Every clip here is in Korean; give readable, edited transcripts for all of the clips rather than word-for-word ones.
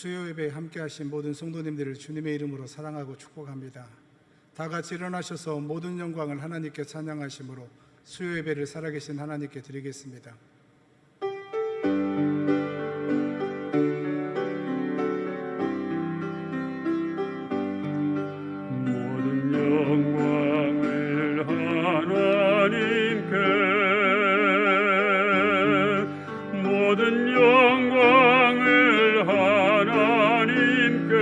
수요 예배에 함께 하신 모든 성도님들을 주님의 이름으로 사랑하고 축복합니다. 다 같이 일어나셔서 모든 영광을 하나님께 찬양하심으로 수요 예배를 살아계신 하나님께 드리겠습니다. 모든 영광을 하나님께, 모든 영광을 하나님께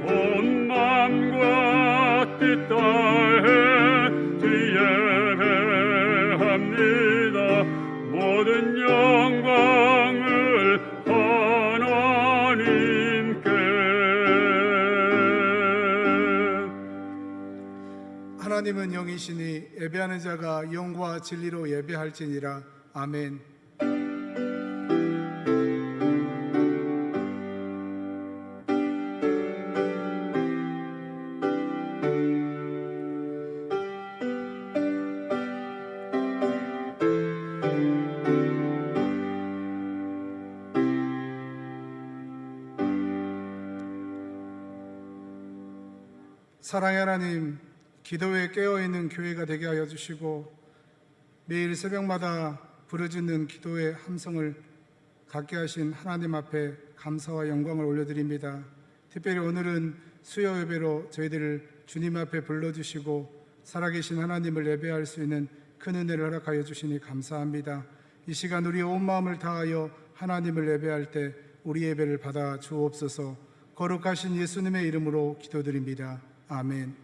온 맘과 뜻 다해 예배합니다. 모든 영광을 하나님께. 하나님은 영이시니 예배하는 자가 영과 진리로 예배할지니라. 아멘. 사랑의 하나님, 기도에 깨어있는 교회가 되게 하여 주시고 매일 새벽마다 부르짖는 기도의 함성을 갖게 하신 하나님 앞에 감사와 영광을 올려드립니다. 특별히 오늘은 수요 예배로 저희들을 주님 앞에 불러주시고 살아계신 하나님을 예배할 수 있는 큰 은혜를 허락하여 주시니 감사합니다. 이 시간 우리 온 마음을 다하여 하나님을 예배할 때 우리 예배를 받아 주옵소서. 거룩하신 예수님의 이름으로 기도드립니다. 아멘.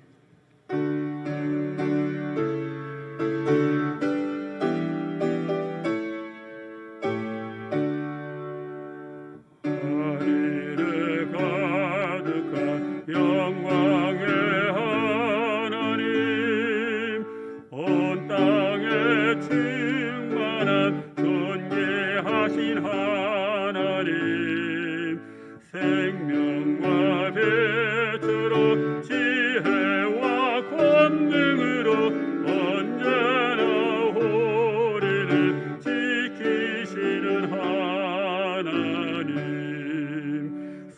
하늘에 가득한 영광의 하나님, 온 땅에 충만한 존귀하신 하나님, 생명과 빛으로 지혜와 권능으로 언제나 우리를 지키시는 하나님,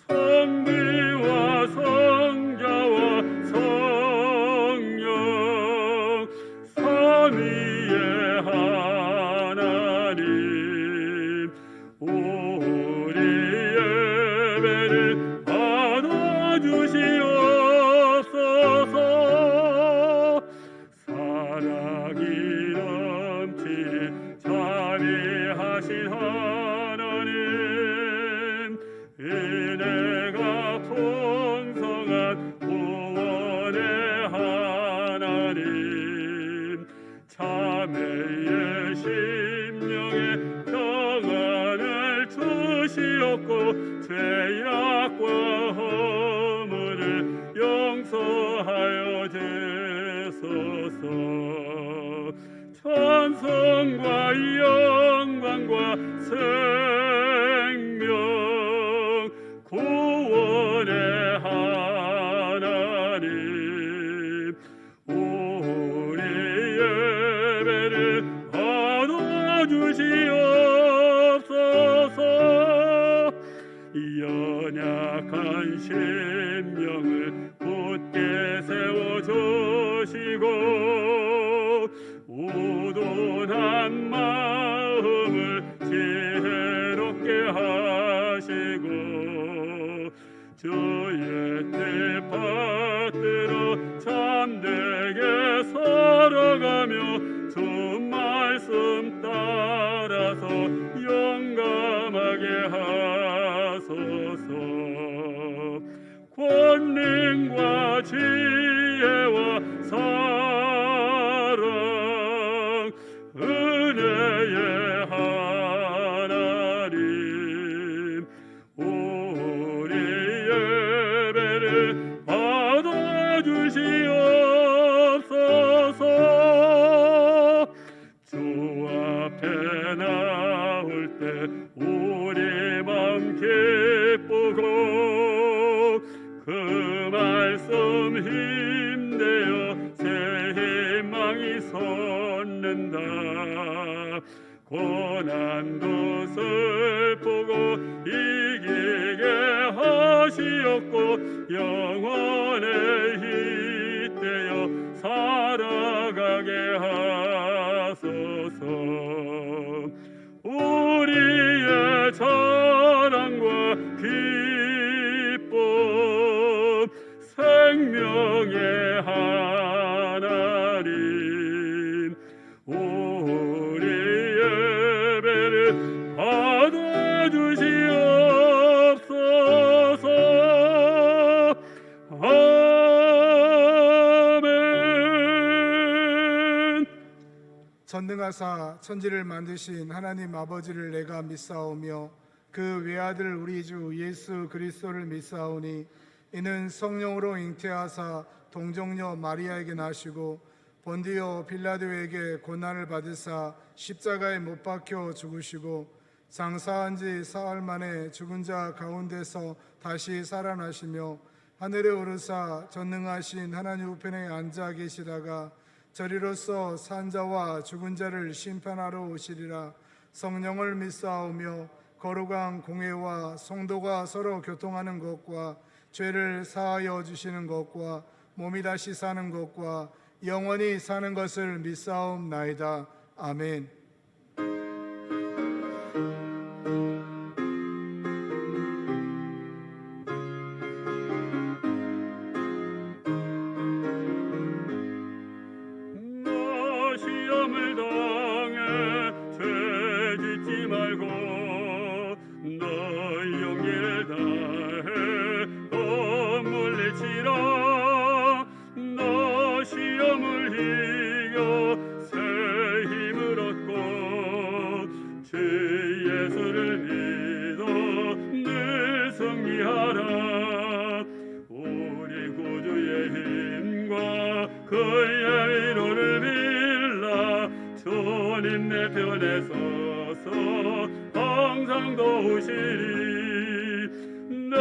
성부와 성자와 성령 삼위의 하나님, 우리 예배를 받아주시옵소서. 사랑이 넘치는 자비하신 하나님, 은혜가 풍성한 구원의 하나님, 자매의 심령에 평안을 주시옵고 죄악과 허물을 용서하여 주소서. 찬송과 영광과 생명 구원의 하나님, 우리 예배를 받아주시옵소서. 연약한 심령을 굳게 세워주시고 우둔한 마음을 지혜롭게 하시고 주의 뜻 받들어 참되게 살아가며 주 말씀 따라서 용감하게 하소서. 권능과 지혜와 사랑 은혜의 하나님, 우리 예배를 받아주시옵소서. 주 앞에 나올 때 우리 마음 기쁘고 그 말씀 힘내어 새 희망이 솟는다. 고난도 슬프고 것이었고 영원에 잇대어 살아가게 하소서. 우리의 자랑과 기쁨 생명의 하나님, 우리 예배를 받아주시옵소서. 아멘. 전능하사 천지를 만드신 하나님 아버지를 내가 믿사오며 그 외아들 우리 주 예수 그리스도를 믿사오니 이는 성령으로 잉태하사 동정녀 마리아에게 나시고 본디오 빌라도에게 고난을 받으사 십자가에 못 박혀 죽으시고 장사한 지 사흘 만에 죽은 자 가운데서 다시 살아나시며 하늘에 오르사 전능하신 하나님 우편에 앉아 계시다가 저리로서 산자와 죽은 자를 심판하러 오시리라. 성령을 믿사오며 거룩한 공회와 성도가 서로 교통하는 것과 죄를 사하여 주시는 것과 몸이 다시 사는 것과 영원히 사는 것을 믿사옵나이다. 아멘. 너 시험을 당해 죄 짓지 말고 너 용기를 다해 곧 물리치라. 너 시험을 이겨 새 힘을 얻고 주 예수를 믿어 늘 승리하라. 우리 구주의 힘과 그의 위로를 빌라. 주님 내 편에 서서 항상 도우시리. 내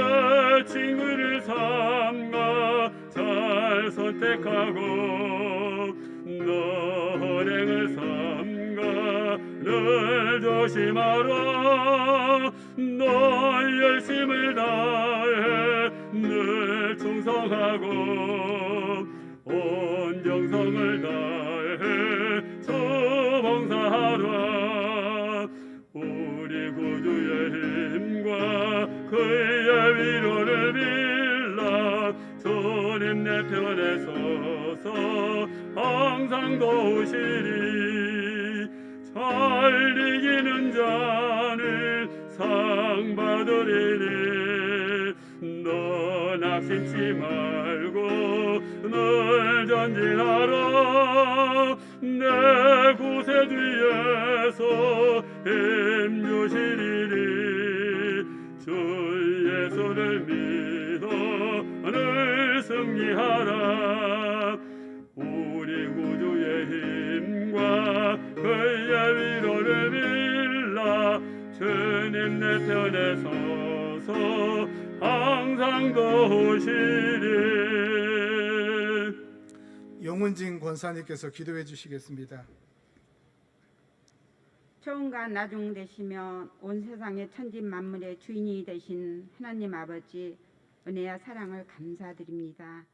친구를 삼가 잘 선택하고 너 헌행을 삼가 늘 조심하라. 너 열심을 다해 늘 충성하고 온 정성을 다해 주 봉사하라. 우리 구주의 힘과 그의 위로를 빌라. 주님 내 편에 서서 항상 도우시리. 잘 이기는 자는 상 받으리니. 너 낙심치 말고 늘 전진하라. 내 구세 주에서 힘 주시리니. 주 예수를 믿어 늘 승리하라. 우리 구주의 힘과 그의 위로를 빌라. 주님 내 편에 서서 항상 도우시리. 영훈진 권사님께서 기도해 주시겠습니다. 처음과 나중 되시며 온 세상의 천지 만물의 주인이 되신 하나님 아버지, 은혜와 사랑을 감사드립니다.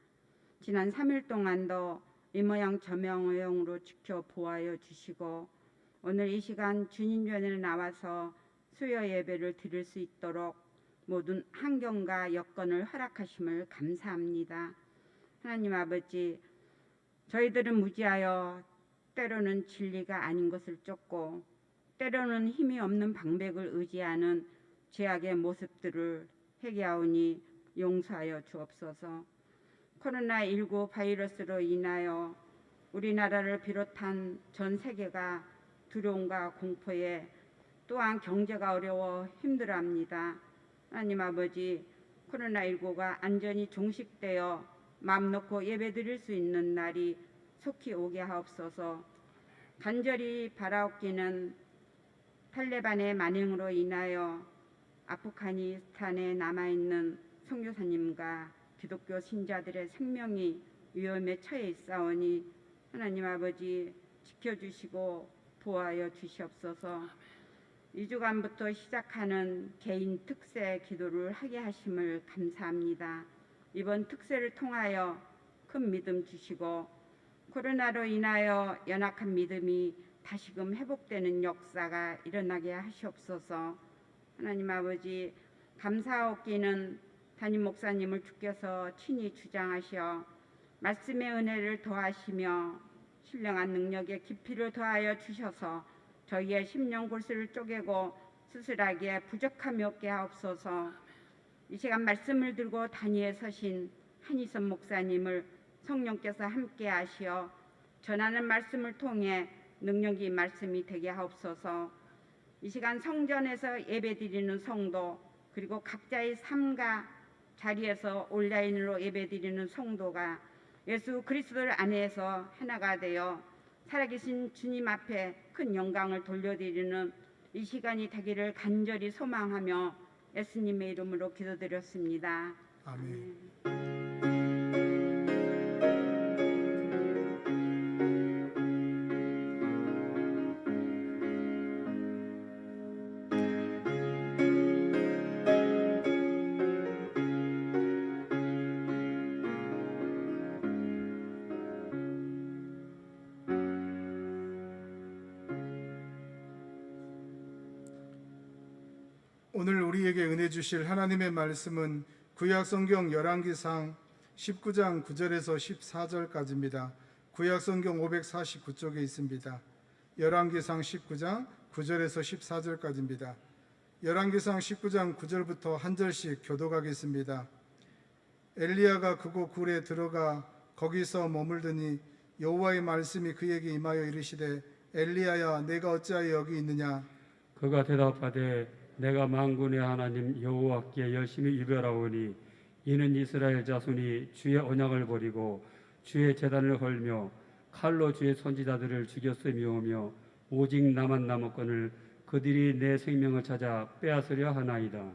지난 3일 동안도 이 모양 저 모양으로 지켜 보아여 주시고 오늘 이 시간 주님 전에 나와서 수요 예배를 드릴 수 있도록 모든 환경과 여건을 허락하심을 감사합니다. 하나님 아버지, 저희들은 무지하여 때로는 진리가 아닌 것을 쫓고 때로는 힘이 없는 방백을 의지하는 죄악의 모습들을 회개하오니 용서하여 주옵소서. 코로나19 바이러스로 인하여 우리나라를 비롯한 전 세계가 두려움과 공포에 또한 경제가 어려워 힘들어합니다. 하나님 아버지, 코로나19가 안전히 종식되어 마음 놓고 예배드릴 수 있는 날이 속히 오게 하옵소서. 간절히 바라옵기는 탈레반의 만행으로 인하여 아프가니스탄에 남아있는 선교사님과 기독교 신자들의 생명이 위험에 처해 있사오니 하나님 아버지 지켜주시고 보호하여 주시옵소서. 2주간부터 시작하는 개인 특세 기도를 하게 하심을 감사합니다. 이번 특세를 통하여 큰 믿음 주시고 코로나로 인하여 연약한 믿음이 다시금 회복되는 역사가 일어나게 하시옵소서. 하나님 아버지, 감사하옵기는 담임 목사님을 주께서 친히 주장하시어 말씀의 은혜를 더하시며 신령한 능력의 깊이를 더하여 주셔서 저희의 심령 골수를 쪼개고 스스로에게 부족함이 없게 하옵소서. 이 시간 말씀을 들고 단위에 서신 한희선 목사님을 성령께서 함께 하시어 전하는 말씀을 통해 능력이 말씀이 되게 하옵소서. 이 시간 성전에서 예배드리는 성도, 그리고 각자의 삶과 자리에서 온라인으로 예배드리는 성도가 예수 그리스도 안에서 하나가 되어 살아계신 주님 앞에 큰 영광을 돌려드리는 이 시간이 되기를 간절히 소망하며 예수님의 이름으로 기도드렸습니다. 아멘. 오늘 우리에게 은혜 주실 하나님의 말씀은 구약성경 열왕기상 19장 9절에서 14절까지입니다. 구약성경 549쪽에 있습니다. 열왕기상 19장 9절에서 14절까지입니다. 열왕기상 19장 9절부터 한 절씩 교독하겠습니다. 엘리야가 그곳 굴에 들어가 거기서 머물더니 여호와의 말씀이 그에게 임하여 이르시되 엘리야야 내가 어찌하여 여기 있느냐. 그가 대답하되 내가 만군의 하나님 여호와께 열심히 유별하오니 이는 이스라엘 자손이 주의 언약을 버리고 주의 제단을 헐며 칼로 주의 선지자들을 죽였음이오며 오직 나만 남았거늘 그들이 내 생명을 찾아 빼앗으려 하나이다.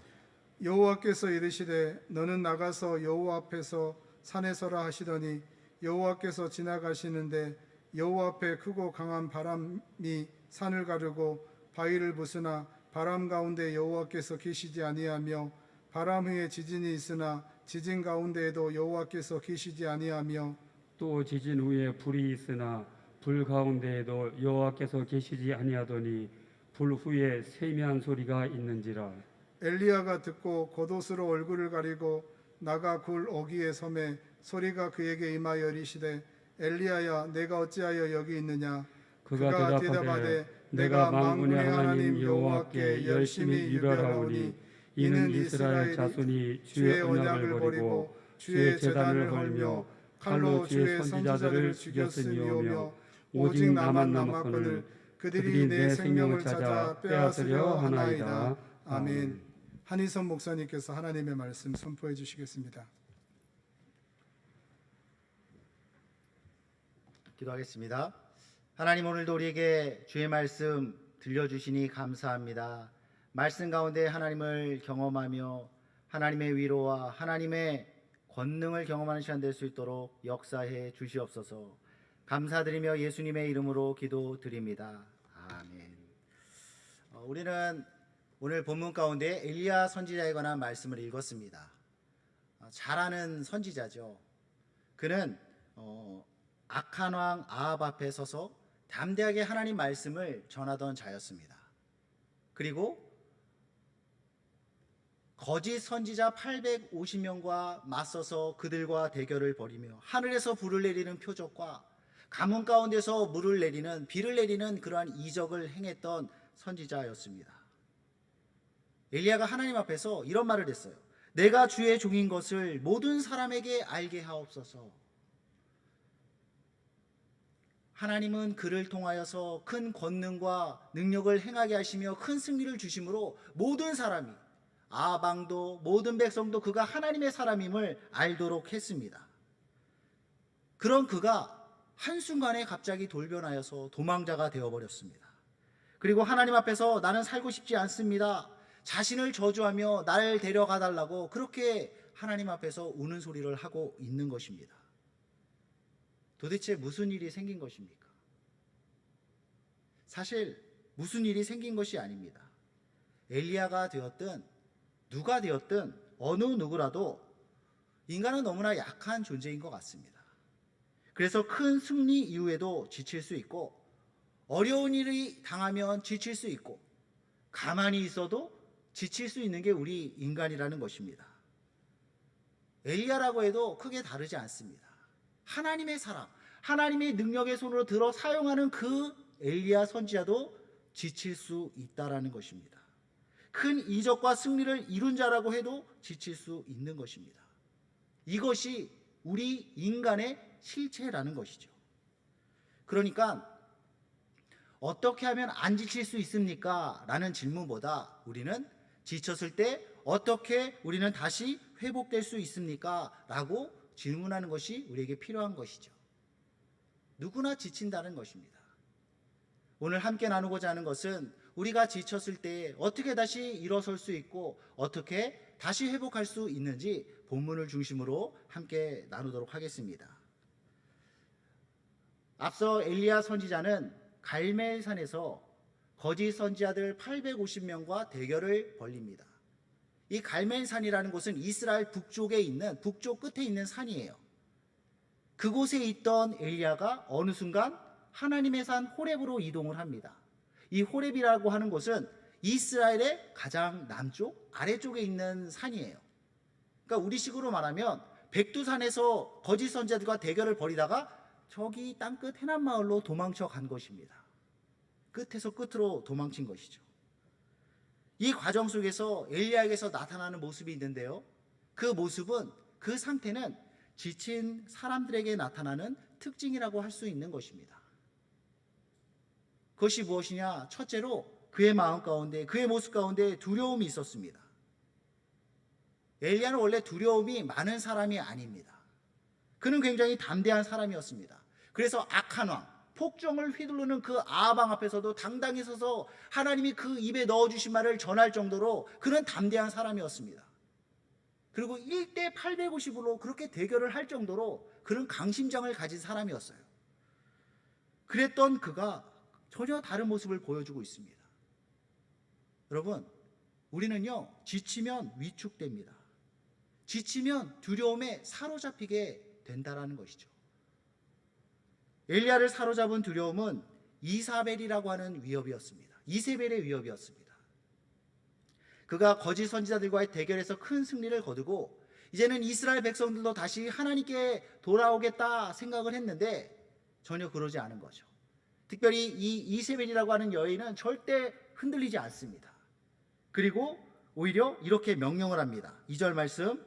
여호와께서 이르시되 너는 나가서 여호와 앞에서 산에 서라 하시더니 여호와께서 지나가시는데 여호와 앞에 크고 강한 바람이 산을 가르고 바위를 부수나 바람 가운데 여호와께서 계시지 아니하며 바람 후에 지진이 있으나 지진 가운데에도 여호와께서 계시지 아니하며 또 지진 후에 불이 있으나 불 가운데에도 여호와께서 계시지 아니하더니 불 후에 세미한 소리가 있는지라. 엘리야가 듣고 겉옷으로 얼굴을 가리고 나가 굴 어귀에 섬에 소리가 그에게 임하여 이르시되 엘리야야 내가 어찌하여 여기 있느냐. 그가 대답하되 내가 만군의 하나님 여호와께 열심히 유별하오니 이는 이스라엘 자손이 주의 언약을 버리고 주의 제단을 헐며 칼로 주의 선지자들을 죽였음이오며 오직 나만 남았거늘 그들이 내 생명을 찾아 빼앗으려 하나이다. 아멘. 한희선 목사님께서 하나님의 말씀 선포해 주시겠습니다. 기도하겠습니다. 하나님, 오늘도 우리에게 주의 말씀 들려주시니 감사합니다. 말씀 가운데 하나님을 경험하며 하나님의 위로와 하나님의 권능을 경험하는 시간 될 수 있도록 역사해 주시옵소서. 감사드리며 예수님의 이름으로 기도드립니다. 아멘. 우리는 오늘 본문 가운데 엘리야 선지자에 관한 말씀을 읽었습니다. 잘 아는 선지자죠. 그는 악한 왕 아합 앞에 서서 담대하게 하나님 말씀을 전하던 자였습니다. 그리고 거짓 선지자 850명과 맞서서 그들과 대결을 벌이며 하늘에서 불을 내리는 표적과 가뭄 가운데서 물을 내리는 비를 내리는 그러한 이적을 행했던 선지자였습니다. 엘리야가 하나님 앞에서 이런 말을 했어요. 내가 주의 종인 것을 모든 사람에게 알게 하옵소서. 하나님은 그를 통하여서 큰 권능과 능력을 행하게 하시며 큰 승리를 주심으로 모든 사람이 아방도 모든 백성도 그가 하나님의 사람임을 알도록 했습니다. 그런 그가 한순간에 갑자기 돌변하여서 도망자가 되어버렸습니다. 그리고 하나님 앞에서 나는 살고 싶지 않습니다. 자신을 저주하며 나를 데려가 달라고 그렇게 하나님 앞에서 우는 소리를 하고 있는 것입니다. 도대체 무슨 일이 생긴 것입니까? 사실 무슨 일이 생긴 것이 아닙니다. 엘리야가 되었든 누가 되었든 어느 누구라도 인간은 너무나 약한 존재인 것 같습니다. 그래서 큰 승리 이후에도 지칠 수 있고, 어려운 일이 당하면 지칠 수 있고, 가만히 있어도 지칠 수 있는 게 우리 인간이라는 것입니다. 엘리야라고 해도 크게 다르지 않습니다. 하나님의 사람, 하나님의 능력의 손으로 들어 사용하는 그 엘리야 선지자도 지칠 수 있다라는 것입니다. 큰 이적과 승리를 이룬 자라고 해도 지칠 수 있는 것입니다. 이것이 우리 인간의 실체라는 것이죠. 그러니까 어떻게 하면 안 지칠 수 있습니까? 라는 질문보다 우리는 지쳤을 때 어떻게 우리는 다시 회복될 수 있습니까? 라고 질문하는 것이 우리에게 필요한 것이죠. 누구나 지친다는 것입니다. 오늘 함께 나누고자 하는 것은 우리가 지쳤을 때 어떻게 다시 일어설 수 있고 어떻게 다시 회복할 수 있는지 본문을 중심으로 함께 나누도록 하겠습니다. 앞서 엘리야 선지자는 갈멜산에서 거짓 선지자들 850명과 대결을 벌립니다. 이 갈멜산이라는 곳은 이스라엘 북쪽에 있는, 북쪽 끝에 있는 산이에요. 그곳에 있던 엘리야가 어느 순간 하나님의 산 호렙으로 이동을 합니다. 이 호렙이라고 하는 곳은 이스라엘의 가장 남쪽 아래쪽에 있는 산이에요. 그러니까 우리식으로 말하면 백두산에서 거짓 선지자들과 대결을 벌이다가 저기 땅끝 해남마을로 도망쳐 간 것입니다. 끝에서 끝으로 도망친 것이죠. 이 과정 속에서 엘리야에게서 나타나는 모습이 있는데요, 그 모습은, 그 상태는 지친 사람들에게 나타나는 특징이라고 할 수 있는 것입니다. 그것이 무엇이냐? 첫째로 그의 마음 가운데, 그의 모습 가운데 두려움이 있었습니다. 엘리야는 원래 두려움이 많은 사람이 아닙니다. 그는 굉장히 담대한 사람이었습니다. 그래서 악한 왕, 폭정을 휘두르는 그 아합 왕 앞에서도 당당히 서서 하나님이 그 입에 넣어주신 말을 전할 정도로 그는 담대한 사람이었습니다. 그리고 1대 850으로 그렇게 대결을 할 정도로 그는 강심장을 가진 사람이었어요. 그랬던 그가 전혀 다른 모습을 보여주고 있습니다. 여러분, 우리는요, 지치면 위축됩니다. 지치면 두려움에 사로잡히게 된다라는 것이죠. 엘리야를 사로잡은 두려움은 이사벨이라고 하는 위협이었습니다. 이세벨의 위협이었습니다. 그가 거짓 선지자들과의 대결에서 큰 승리를 거두고 이제는 이스라엘 백성들도 다시 하나님께 돌아오겠다 생각을 했는데 전혀 그러지 않은 거죠. 특별히 이 이세벨이라고 하는 여인은 절대 흔들리지 않습니다. 그리고 오히려 이렇게 명령을 합니다. 2절 말씀,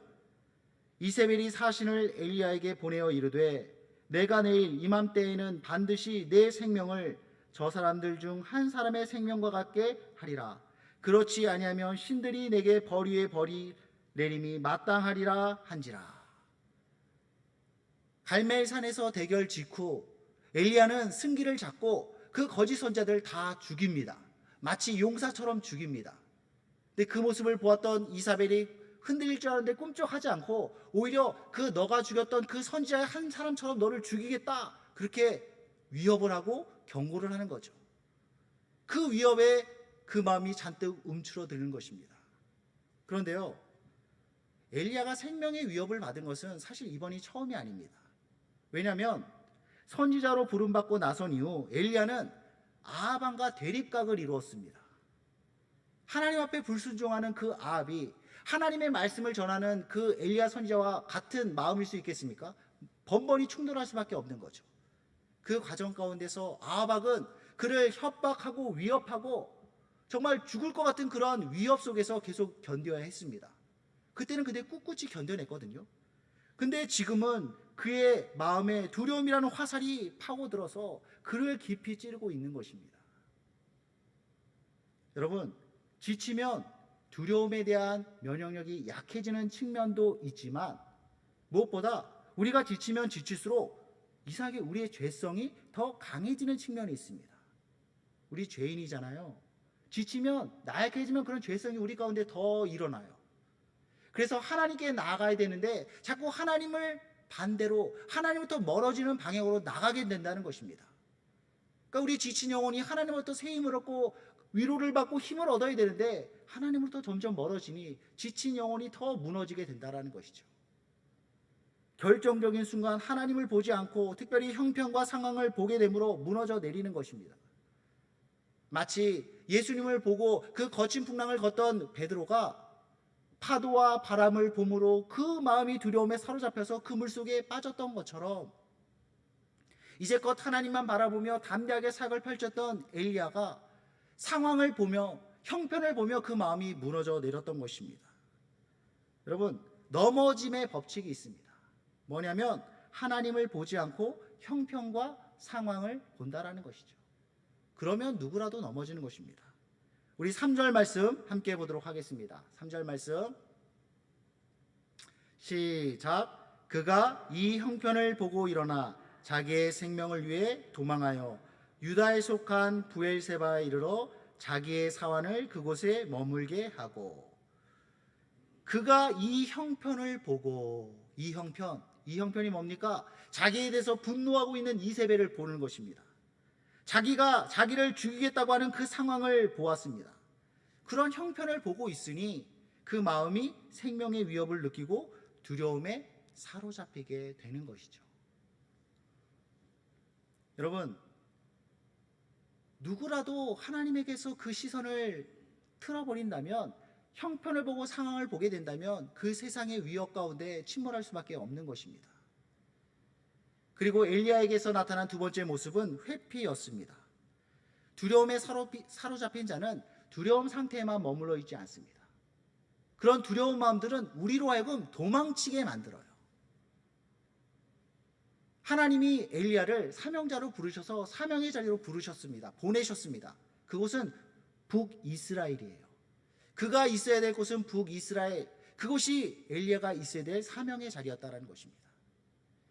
이세벨이 사신을 엘리야에게 보내어 이르되 내가 내일 이맘때에는 반드시 내 생명을 저 사람들 중 한 사람의 생명과 같게 하리라. 그렇지 아니하면 신들이 내게 벌 위에 벌이 내림이 마땅하리라 한지라. 갈멜산에서 대결 직후 엘리야는 승기를 잡고 그 거짓 선자들 다 죽입니다. 마치 용사처럼 죽입니다. 근데 그 모습을 보았던 이사벨이 흔들릴 줄 알았는데 꿈쩍하지 않고 오히려 그 너가 죽였던 그 선지자의 한 사람처럼 너를 죽이겠다, 그렇게 위협을 하고 경고를 하는 거죠. 그 위협에 그 마음이 잔뜩 움츠러드는 것입니다. 그런데요, 엘리야가 생명의 위협을 받은 것은 사실 이번이 처음이 아닙니다. 왜냐하면 선지자로 부름받고 나선 이후 엘리야는 아합 왕과 대립각을 이루었습니다. 하나님 앞에 불순종하는 그 아합이 하나님의 말씀을 전하는 그 엘리야 선지자와 같은 마음일 수 있겠습니까? 번번이 충돌할 수밖에 없는 거죠. 그 과정 가운데서 아합 왕은 그를 협박하고 위협하고 정말 죽을 것 같은 그런 위협 속에서 계속 견뎌야 했습니다. 그때는 근데 꿋꿋이 견뎌냈거든요. 근데 지금은 그의 마음에 두려움이라는 화살이 파고들어서 그를 깊이 찌르고 있는 것입니다. 여러분, 지치면 두려움에 대한 면역력이 약해지는 측면도 있지만 무엇보다 우리가 지치면 지칠수록 이상하게 우리의 죄성이 더 강해지는 측면이 있습니다. 우리 죄인이잖아요. 지치면, 나약해지면 그런 죄성이 우리 가운데 더 일어나요. 그래서 하나님께 나아가야 되는데 자꾸 하나님을 반대로, 하나님부터 멀어지는 방향으로 나가게 된다는 것입니다. 그러니까 우리 지친 영혼이 하나님으로부터 새 힘을 얻고 위로를 받고 힘을 얻어야 되는데 하나님으로부터 점점 멀어지니 지친 영혼이 더 무너지게 된다는 것이죠. 결정적인 순간 하나님을 보지 않고 특별히 형편과 상황을 보게 되므로 무너져 내리는 것입니다. 마치 예수님을 보고 그 거친 풍랑을 걷던 베드로가 파도와 바람을 봄으로 그 마음이 두려움에 사로잡혀서 그 물속에 빠졌던 것처럼 이제껏 하나님만 바라보며 담대하게 사역을 펼쳤던 엘리야가 상황을 보며 형편을 보며 그 마음이 무너져 내렸던 것입니다. 여러분, 넘어짐의 법칙이 있습니다. 뭐냐면 하나님을 보지 않고 형편과 상황을 본다라는 것이죠. 그러면 누구라도 넘어지는 것입니다. 우리 3절 말씀 함께 보도록 하겠습니다. 3절 말씀 시작. 그가 이 형편을 보고 일어나 자기의 생명을 위해 도망하여 유다에 속한 부엘세바에 이르러 자기의 사환을 그곳에 머물게 하고, 그가 이 형편을 보고, 이 형편이 뭡니까? 자기에 대해서 분노하고 있는 이세벨을 보는 것입니다. 자기가 자기를 죽이겠다고 하는 그 상황을 보았습니다. 그런 형편을 보고 있으니 그 마음이 생명의 위협을 느끼고 두려움에 사로잡히게 되는 것이죠. 여러분, 누구라도 하나님에게서 그 시선을 틀어버린다면, 형편을 보고 상황을 보게 된다면 그 세상의 위협 가운데 침몰할 수밖에 없는 것입니다. 그리고 엘리야에게서 나타난 두 번째 모습은 회피였습니다. 두려움에 사로잡힌 자는 두려움 상태에만 머물러 있지 않습니다. 그런 두려운 마음들은 우리로 하여금 도망치게 만들어요. 하나님이 엘리야를 사명자로 부르셔서 사명의 자리로 부르셨습니다. 보내셨습니다. 그곳은 북이스라엘이에요. 그가 있어야 될 곳은 북이스라엘, 그곳이 엘리야가 있어야 될 사명의 자리였다는 것입니다.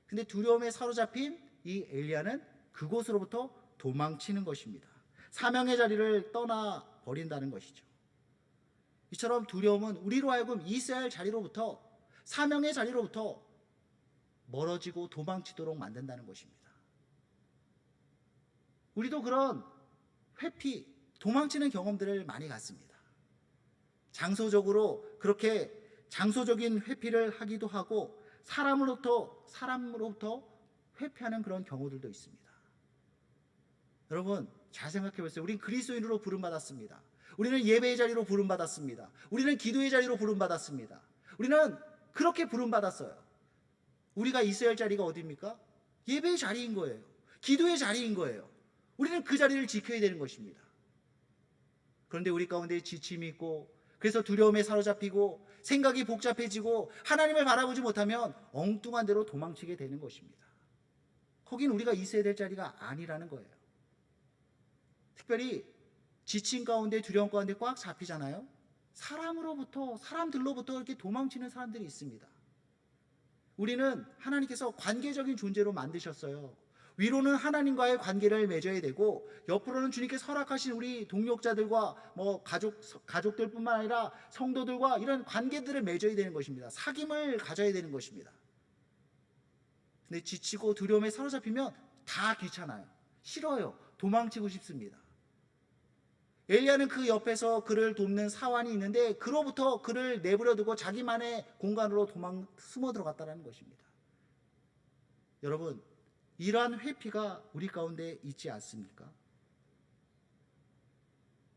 근데 두려움에 사로잡힌 이 엘리야는 그곳으로부터 도망치는 것입니다. 사명의 자리를 떠나 버린다는 것이죠. 이처럼 두려움은 우리로 하여금 있어야 할 자리로부터, 사명의 자리로부터 멀어지고 도망치도록 만든다는 것입니다. 우리도 그런 회피, 도망치는 경험들을 많이 갖습니다. 장소적으로 그렇게 장소적인 회피를 하기도 하고 사람으로부터 회피하는 그런 경우들도 있습니다. 여러분, 잘 생각해 보세요. 우리는 그리스도인으로 부름받았습니다. 우리는 예배의 자리로 부름받았습니다. 우리는 기도의 자리로 부름받았습니다. 우리는 그렇게 부름받았어요. 우리가 있어야 할 자리가 어디입니까? 예배의 자리인 거예요. 기도의 자리인 거예요. 우리는 그 자리를 지켜야 되는 것입니다. 그런데 우리 가운데 지침이 있고, 그래서 두려움에 사로잡히고 생각이 복잡해지고 하나님을 바라보지 못하면 엉뚱한 데로 도망치게 되는 것입니다. 거긴 우리가 있어야 될 자리가 아니라는 거예요. 특별히 지침 가운데, 두려움 가운데 꽉 잡히잖아요. 사람들로부터 이렇게 도망치는 사람들이 있습니다. 우리는 하나님께서 관계적인 존재로 만드셨어요. 위로는 하나님과의 관계를 맺어야 되고, 옆으로는 주님께서 허락하신 우리 동역자들과 가족들뿐만 아니라 성도들과 이런 관계들을 맺어야 되는 것입니다. 사귐을 가져야 되는 것입니다. 근데 지치고 두려움에 사로잡히면 다 귀찮아요. 싫어요. 도망치고 싶습니다. 엘리야는 그 옆에서 그를 돕는 사환이 있는데 그로부터 그를 내버려두고 자기만의 공간으로 숨어 들어갔다는 것입니다. 여러분, 이러한 회피가 우리 가운데 있지 않습니까?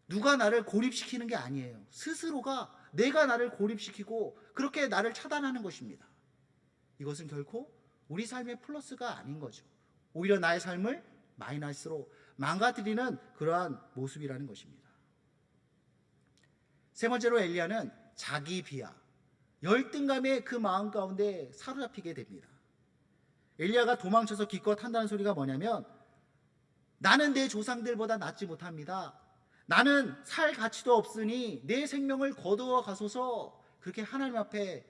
누가 나를 고립시키는 게 아니에요. 스스로가 내가 나를 고립시키고 그렇게 나를 차단하는 것입니다. 이것은 결코 우리 삶의 플러스가 아닌 거죠. 오히려 나의 삶을 마이너스로 망가뜨리는 그러한 모습이라는 것입니다. 세 번째로 엘리야는 자기 비하, 열등감의 그 마음 가운데 사로잡히게 됩니다. 엘리야가 도망쳐서 기껏 한다는 소리가 뭐냐면, 나는 내 조상들보다 낫지 못합니다. 나는 살 가치도 없으니 내 생명을 거두어 가소서, 그렇게 하나님 앞에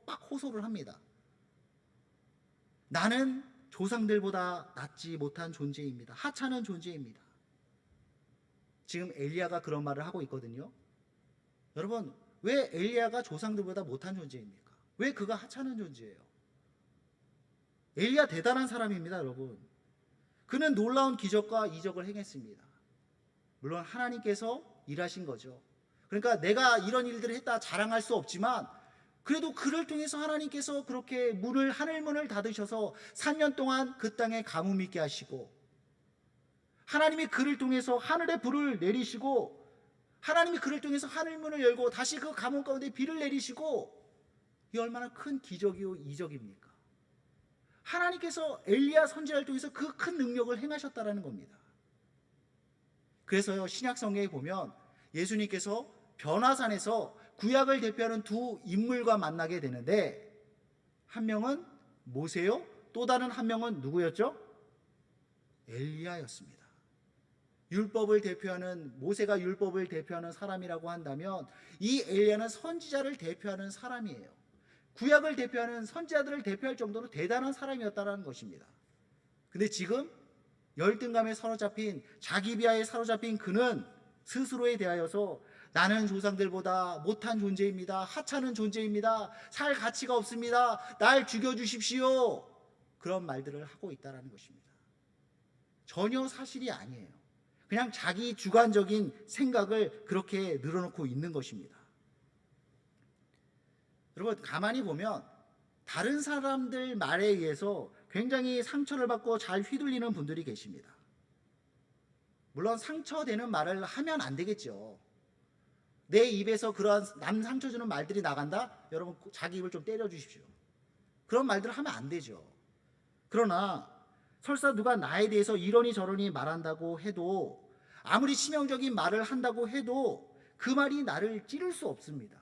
막 호소를 합니다. 나는 조상들보다 낫지 못한 존재입니다. 하찮은 존재입니다. 지금 엘리야가 그런 말을 하고 있거든요. 여러분, 왜 엘리야가 조상들보다 못한 존재입니까? 왜 그가 하찮은 존재예요? 엘리야 대단한 사람입니다, 여러분. 그는 놀라운 기적과 이적을 행했습니다. 물론 하나님께서 일하신 거죠. 그러니까 내가 이런 일들을 했다 자랑할 수 없지만 그래도 그를 통해서 하나님께서 그렇게 하늘 문을 닫으셔서 3년 동안 그 땅에 가뭄 있게 하시고, 하나님이 그를 통해서 하늘에 불을 내리시고, 하나님이 그를 통해서 하늘 문을 열고 다시 그 가뭄 가운데 비를 내리시고, 이 얼마나 큰 기적이요 이적입니까? 하나님께서 엘리야 선지자를 통해서 그 큰 능력을 행하셨다라는 겁니다. 그래서요, 신약 성경에 보면 예수님께서 변화산에서 구약을 대표하는 두 인물과 만나게 되는데, 한 명은 모세요, 또 다른 한 명은 누구였죠? 엘리야였습니다. 율법을 대표하는, 모세가 율법을 대표하는 사람이라고 한다면 이 엘리야는 선지자를 대표하는 사람이에요. 구약을 대표하는 선지자들을 대표할 정도로 대단한 사람이었다는 것입니다. 근데 지금 열등감에 사로잡힌, 자기 비하에 사로잡힌 그는 스스로에 대하여서 나는 조상들보다 못한 존재입니다, 하찮은 존재입니다, 살 가치가 없습니다, 날 죽여주십시오, 그런 말들을 하고 있다는 것입니다. 전혀 사실이 아니에요. 그냥 자기 주관적인 생각을 그렇게 늘어놓고 있는 것입니다. 여러분, 가만히 보면 다른 사람들 말에 의해서 굉장히 상처를 받고 잘 휘둘리는 분들이 계십니다. 물론 상처되는 말을 하면 안 되겠죠. 내 입에서 그러한 남 상처 주는 말들이 나간다? 여러분, 자기 입을 좀 때려 주십시오. 그런 말들을 하면 안 되죠. 그러나 설사 누가 나에 대해서 이러니 저러니 말한다고 해도, 아무리 치명적인 말을 한다고 해도 그 말이 나를 찌를 수 없습니다.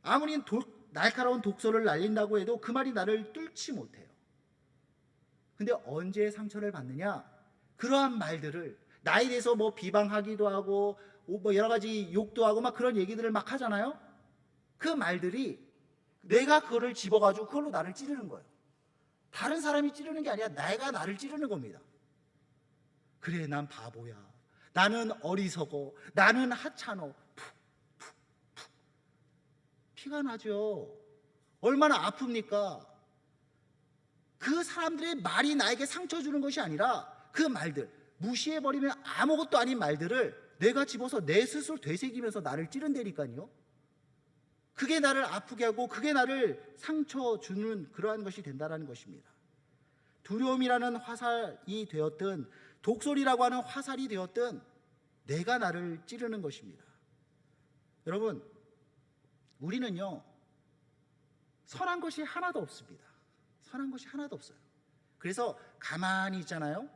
아무리 날카로운 독소를 날린다고 해도 그 말이 나를 뚫지 못해요. 근데 언제 상처를 받느냐? 그러한 말들을, 나에 대해서 뭐 비방하기도 하고 뭐 여러 가지 욕도 하고 막 그런 얘기들을 막 하잖아요. 그 말들이 내가 그거를 집어가지고 그걸로 나를 찌르는 거예요. 다른 사람이 찌르는 게 아니라 내가 나를 찌르는 겁니다. 그래, 난 바보야, 나는 어리석어, 나는 하찮어, 피가 나죠. 얼마나 아픕니까? 그 사람들의 말이 나에게 상처 주는 것이 아니라 그 말들, 무시해버리면 아무것도 아닌 말들을 내가 집어서 내 스스로 되새기면서 나를 찌른다니까요. 그게 나를 아프게 하고 그게 나를 상처 주는 그러한 것이 된다는 것입니다. 두려움이라는 화살이 되었든 독소리라고 하는 화살이 되었든 내가 나를 찌르는 것입니다. 여러분, 우리는요, 선한 것이 하나도 없습니다. 선한 것이 하나도 없어요. 그래서 가만히 있잖아요.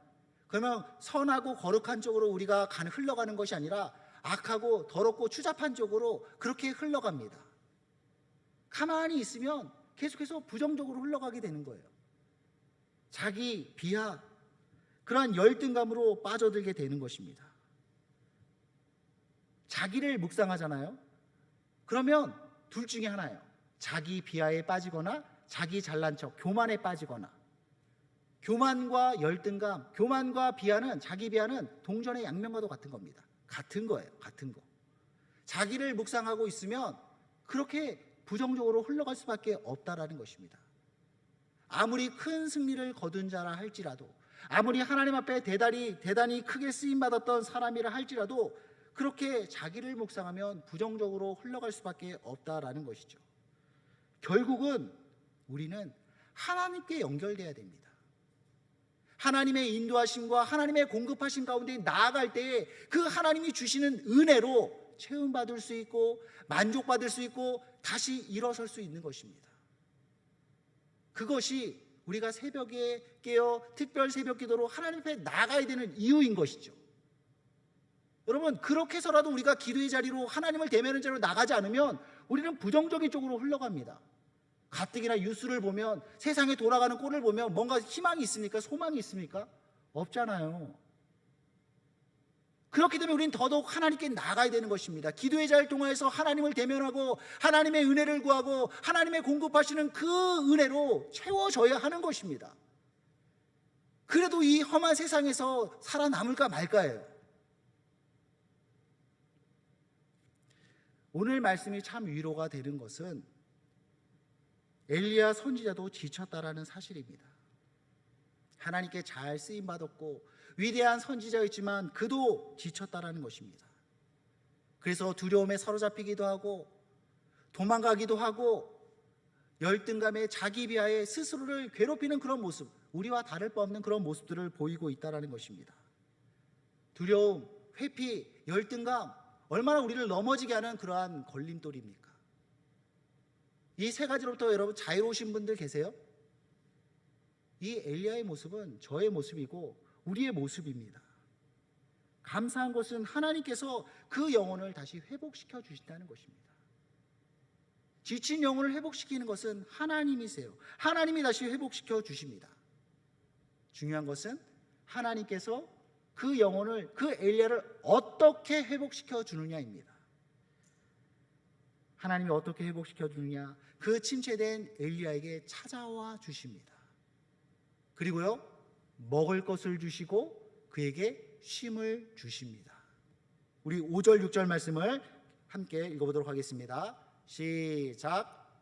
그러면 선하고 거룩한 쪽으로 우리가 흘러가는 것이 아니라 악하고 더럽고 추잡한 쪽으로 그렇게 흘러갑니다. 가만히 있으면 계속해서 부정적으로 흘러가게 되는 거예요. 자기 비하, 그러한 열등감으로 빠져들게 되는 것입니다. 자기를 묵상하잖아요. 그러면 둘 중에 하나예요. 자기 비하에 빠지거나 자기 잘난 척, 교만에 빠지거나. 교만과 열등감, 교만과 비하는, 자기 비하는 동전의 양면과도 같은 겁니다. 같은 거예요. 같은 거. 자기를 묵상하고 있으면 그렇게 부정적으로 흘러갈 수밖에 없다라는 것입니다. 아무리 큰 승리를 거둔 자라 할지라도, 아무리 하나님 앞에 대단히 크게 쓰임받았던 사람이라 할지라도 그렇게 자기를 묵상하면 부정적으로 흘러갈 수밖에 없다라는 것이죠. 결국은 우리는 하나님께 연결돼야 됩니다. 하나님의 인도하심과 하나님의 공급하심 가운데 나아갈 때에 그 하나님이 주시는 은혜로 체험받을 수 있고 만족받을 수 있고 다시 일어설 수 있는 것입니다. 그것이 우리가 새벽에 깨어 특별 새벽 기도로 하나님 앞에 나가야 되는 이유인 것이죠. 여러분, 그렇게 해서라도 우리가 기도의 자리로, 하나님을 대면하는 자리로 나가지 않으면 우리는 부정적인 쪽으로 흘러갑니다. 가뜩이나 뉴스를 보면, 세상에 돌아가는 꼴을 보면 뭔가 희망이 있습니까? 소망이 있습니까? 없잖아요. 그렇게 되면 우리는 더더욱 하나님께 나가야 되는 것입니다. 기도의 자리를 통해서 하나님을 대면하고 하나님의 은혜를 구하고 하나님의 공급하시는 그 은혜로 채워져야 하는 것입니다. 그래도 이 험한 세상에서 살아남을까 말까예요. 오늘 말씀이 참 위로가 되는 것은 엘리야 선지자도 지쳤다라는 사실입니다. 하나님께 잘 쓰임받았고 위대한 선지자였지만 그도 지쳤다라는 것입니다. 그래서 두려움에 사로잡히기도 하고 도망가기도 하고 열등감에 자기 비하에 스스로를 괴롭히는 그런 모습, 우리와 다를 바 없는 그런 모습들을 보이고 있다는 것입니다. 두려움, 회피, 열등감, 얼마나 우리를 넘어지게 하는 그러한 걸림돌입니까? 이 세 가지로부터 여러분 자유로우신 분들 계세요? 이 엘리야의 모습은 저의 모습이고 우리의 모습입니다. 감사한 것은 하나님께서 그 영혼을 다시 회복시켜 주신다는 것입니다. 지친 영혼을 회복시키는 것은 하나님이세요. 하나님이 다시 회복시켜 주십니다. 중요한 것은 하나님께서 그 영혼을, 그 엘리야를 어떻게 회복시켜 주느냐입니다. 하나님이 어떻게 회복시켜 주느냐? 그 침체된 엘리야에게 찾아와 주십니다. 그리고요, 먹을 것을 주시고 그에게 쉼을 주십니다. 우리 5절 6절 말씀을 함께 읽어보도록 하겠습니다. 시작.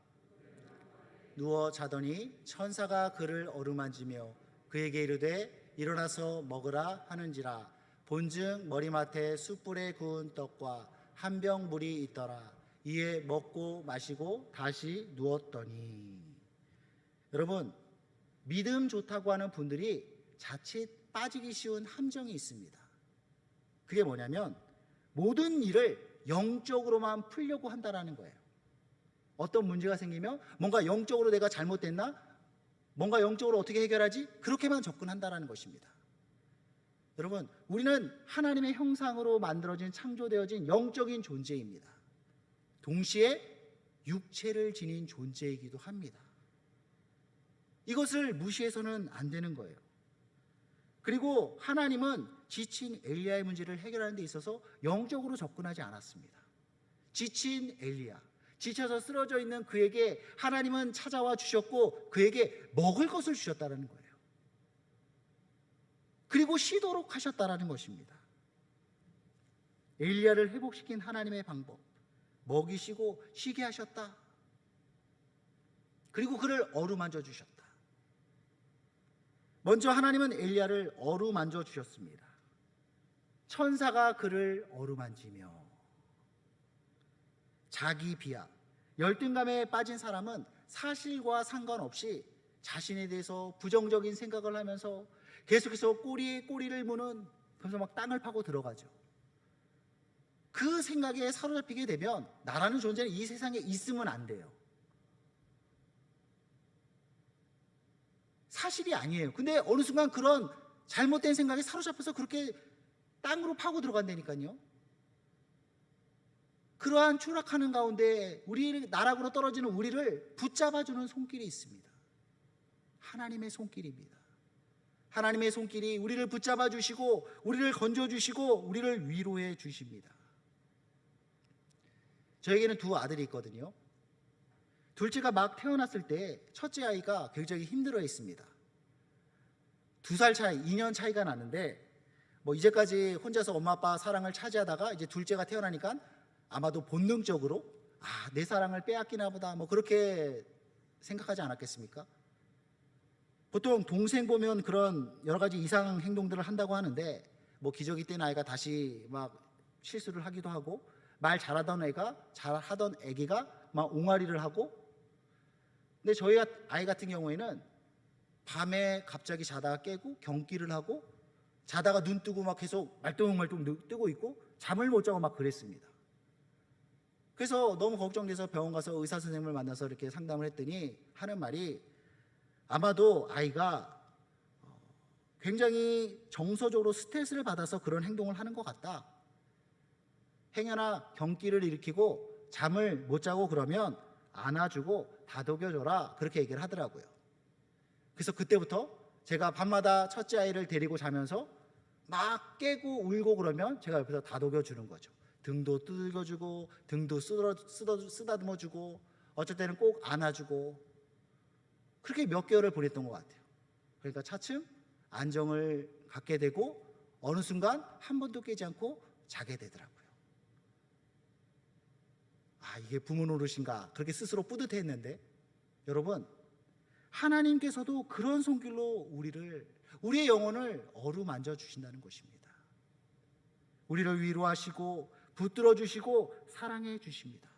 누워 자더니 천사가 그를 어루만지며 그에게 이르되 일어나서 먹으라 하는지라. 본즉 머리맡에 숯불에 구운 떡과 한 병 물이 있더라. 이에 먹고 마시고 다시 누웠더니. 여러분, 믿음 좋다고 하는 분들이 자칫 빠지기 쉬운 함정이 있습니다. 그게 뭐냐면 모든 일을 영적으로만 풀려고 한다는 거예요. 어떤 문제가 생기면 뭔가 영적으로 내가 잘못됐나? 뭔가 영적으로 어떻게 해결하지? 그렇게만 접근한다는 것입니다. 여러분, 우리는 하나님의 형상으로 만들어진, 창조되어진 영적인 존재입니다. 동시에 육체를 지닌 존재이기도 합니다. 이것을 무시해서는 안 되는 거예요. 그리고 하나님은 지친 엘리야의 문제를 해결하는 데 있어서 영적으로 접근하지 않았습니다. 지친 엘리야, 지쳐서 쓰러져 있는 그에게 하나님은 찾아와 주셨고 그에게 먹을 것을 주셨다는 거예요. 그리고 쉬도록 하셨다는 것입니다. 엘리야를 회복시킨 하나님의 방법, 먹이시고 쉬게 하셨다. 그리고 그를 어루만져 주셨다. 먼저 하나님은 엘리야를 어루만져 주셨습니다. 천사가 그를 어루만지며. 자기 비하, 열등감에 빠진 사람은 사실과 상관없이 자신에 대해서 부정적인 생각을 하면서 계속해서 꼬리에 꼬리를 무는, 그래서 막 땅을 파고 들어가죠. 그 생각에 사로잡히게 되면 나라는 존재는 이 세상에 있으면 안 돼요. 사실이 아니에요. 근데 어느 순간 그런 잘못된 생각에 사로잡혀서 그렇게 땅으로 파고 들어간다니까요. 그러한 추락하는 가운데 우리 나락으로 떨어지는 우리를 붙잡아주는 손길이 있습니다. 하나님의 손길입니다. 하나님의 손길이 우리를 붙잡아 주시고 우리를 건져 주시고 우리를 위로해 주십니다. 저에게는 두 아들이 있거든요. 둘째가 막 태어났을 때 첫째 아이가 굉장히 힘들어했습니다. 2살 차이, 2년 차이가 나는데 이제까지 혼자서 엄마 아빠 사랑을 차지하다가 이제 둘째가 태어나니까 아마도 본능적으로 내 사랑을 빼앗기나 보다 그렇게 생각하지 않았겠습니까? 보통 동생 보면 그런 여러 가지 이상 행동들을 한다고 하는데 기저귀 뗀 아이가 다시 막 실수를 하기도 하고 말 잘하던 애기가 막 옹알이를 하고. 근데 저희 아이 같은 경우에는 밤에 갑자기 자다가 깨고 경기를 하고 자다가 눈 뜨고 막 계속 말똥말똥 뜨고 있고 잠을 못 자고 막 그랬습니다. 그래서 너무 걱정돼서 병원 가서 의사 선생님을 만나서 이렇게 상담을 했더니 하는 말이 아마도 아이가 굉장히 정서적으로 스트레스를 받아서 그런 행동을 하는 것 같다. 행여나 경기를 일으키고 잠을 못 자고 그러면 안아주고 다독여줘라, 그렇게 얘기를 하더라고요. 그래서 그때부터 제가 밤마다 첫째 아이를 데리고 자면서 막 깨고 울고 그러면 제가 옆에서 다독여주는 거죠. 등도 두들겨주고 등도 쓰다듬어주고 어쩔 때는 꼭 안아주고, 그렇게 몇 개월을 보냈던 것 같아요. 그러니까 차츰 안정을 갖게 되고 어느 순간 한 번도 깨지 않고 자게 되더라고요. 이게 부모 노릇인가, 그렇게 스스로 뿌듯해했는데, 여러분, 하나님께서도 그런 손길로 우리의 영혼을 어루만져 주신다는 것입니다. 우리를 위로하시고 붙들어 주시고 사랑해 주십니다.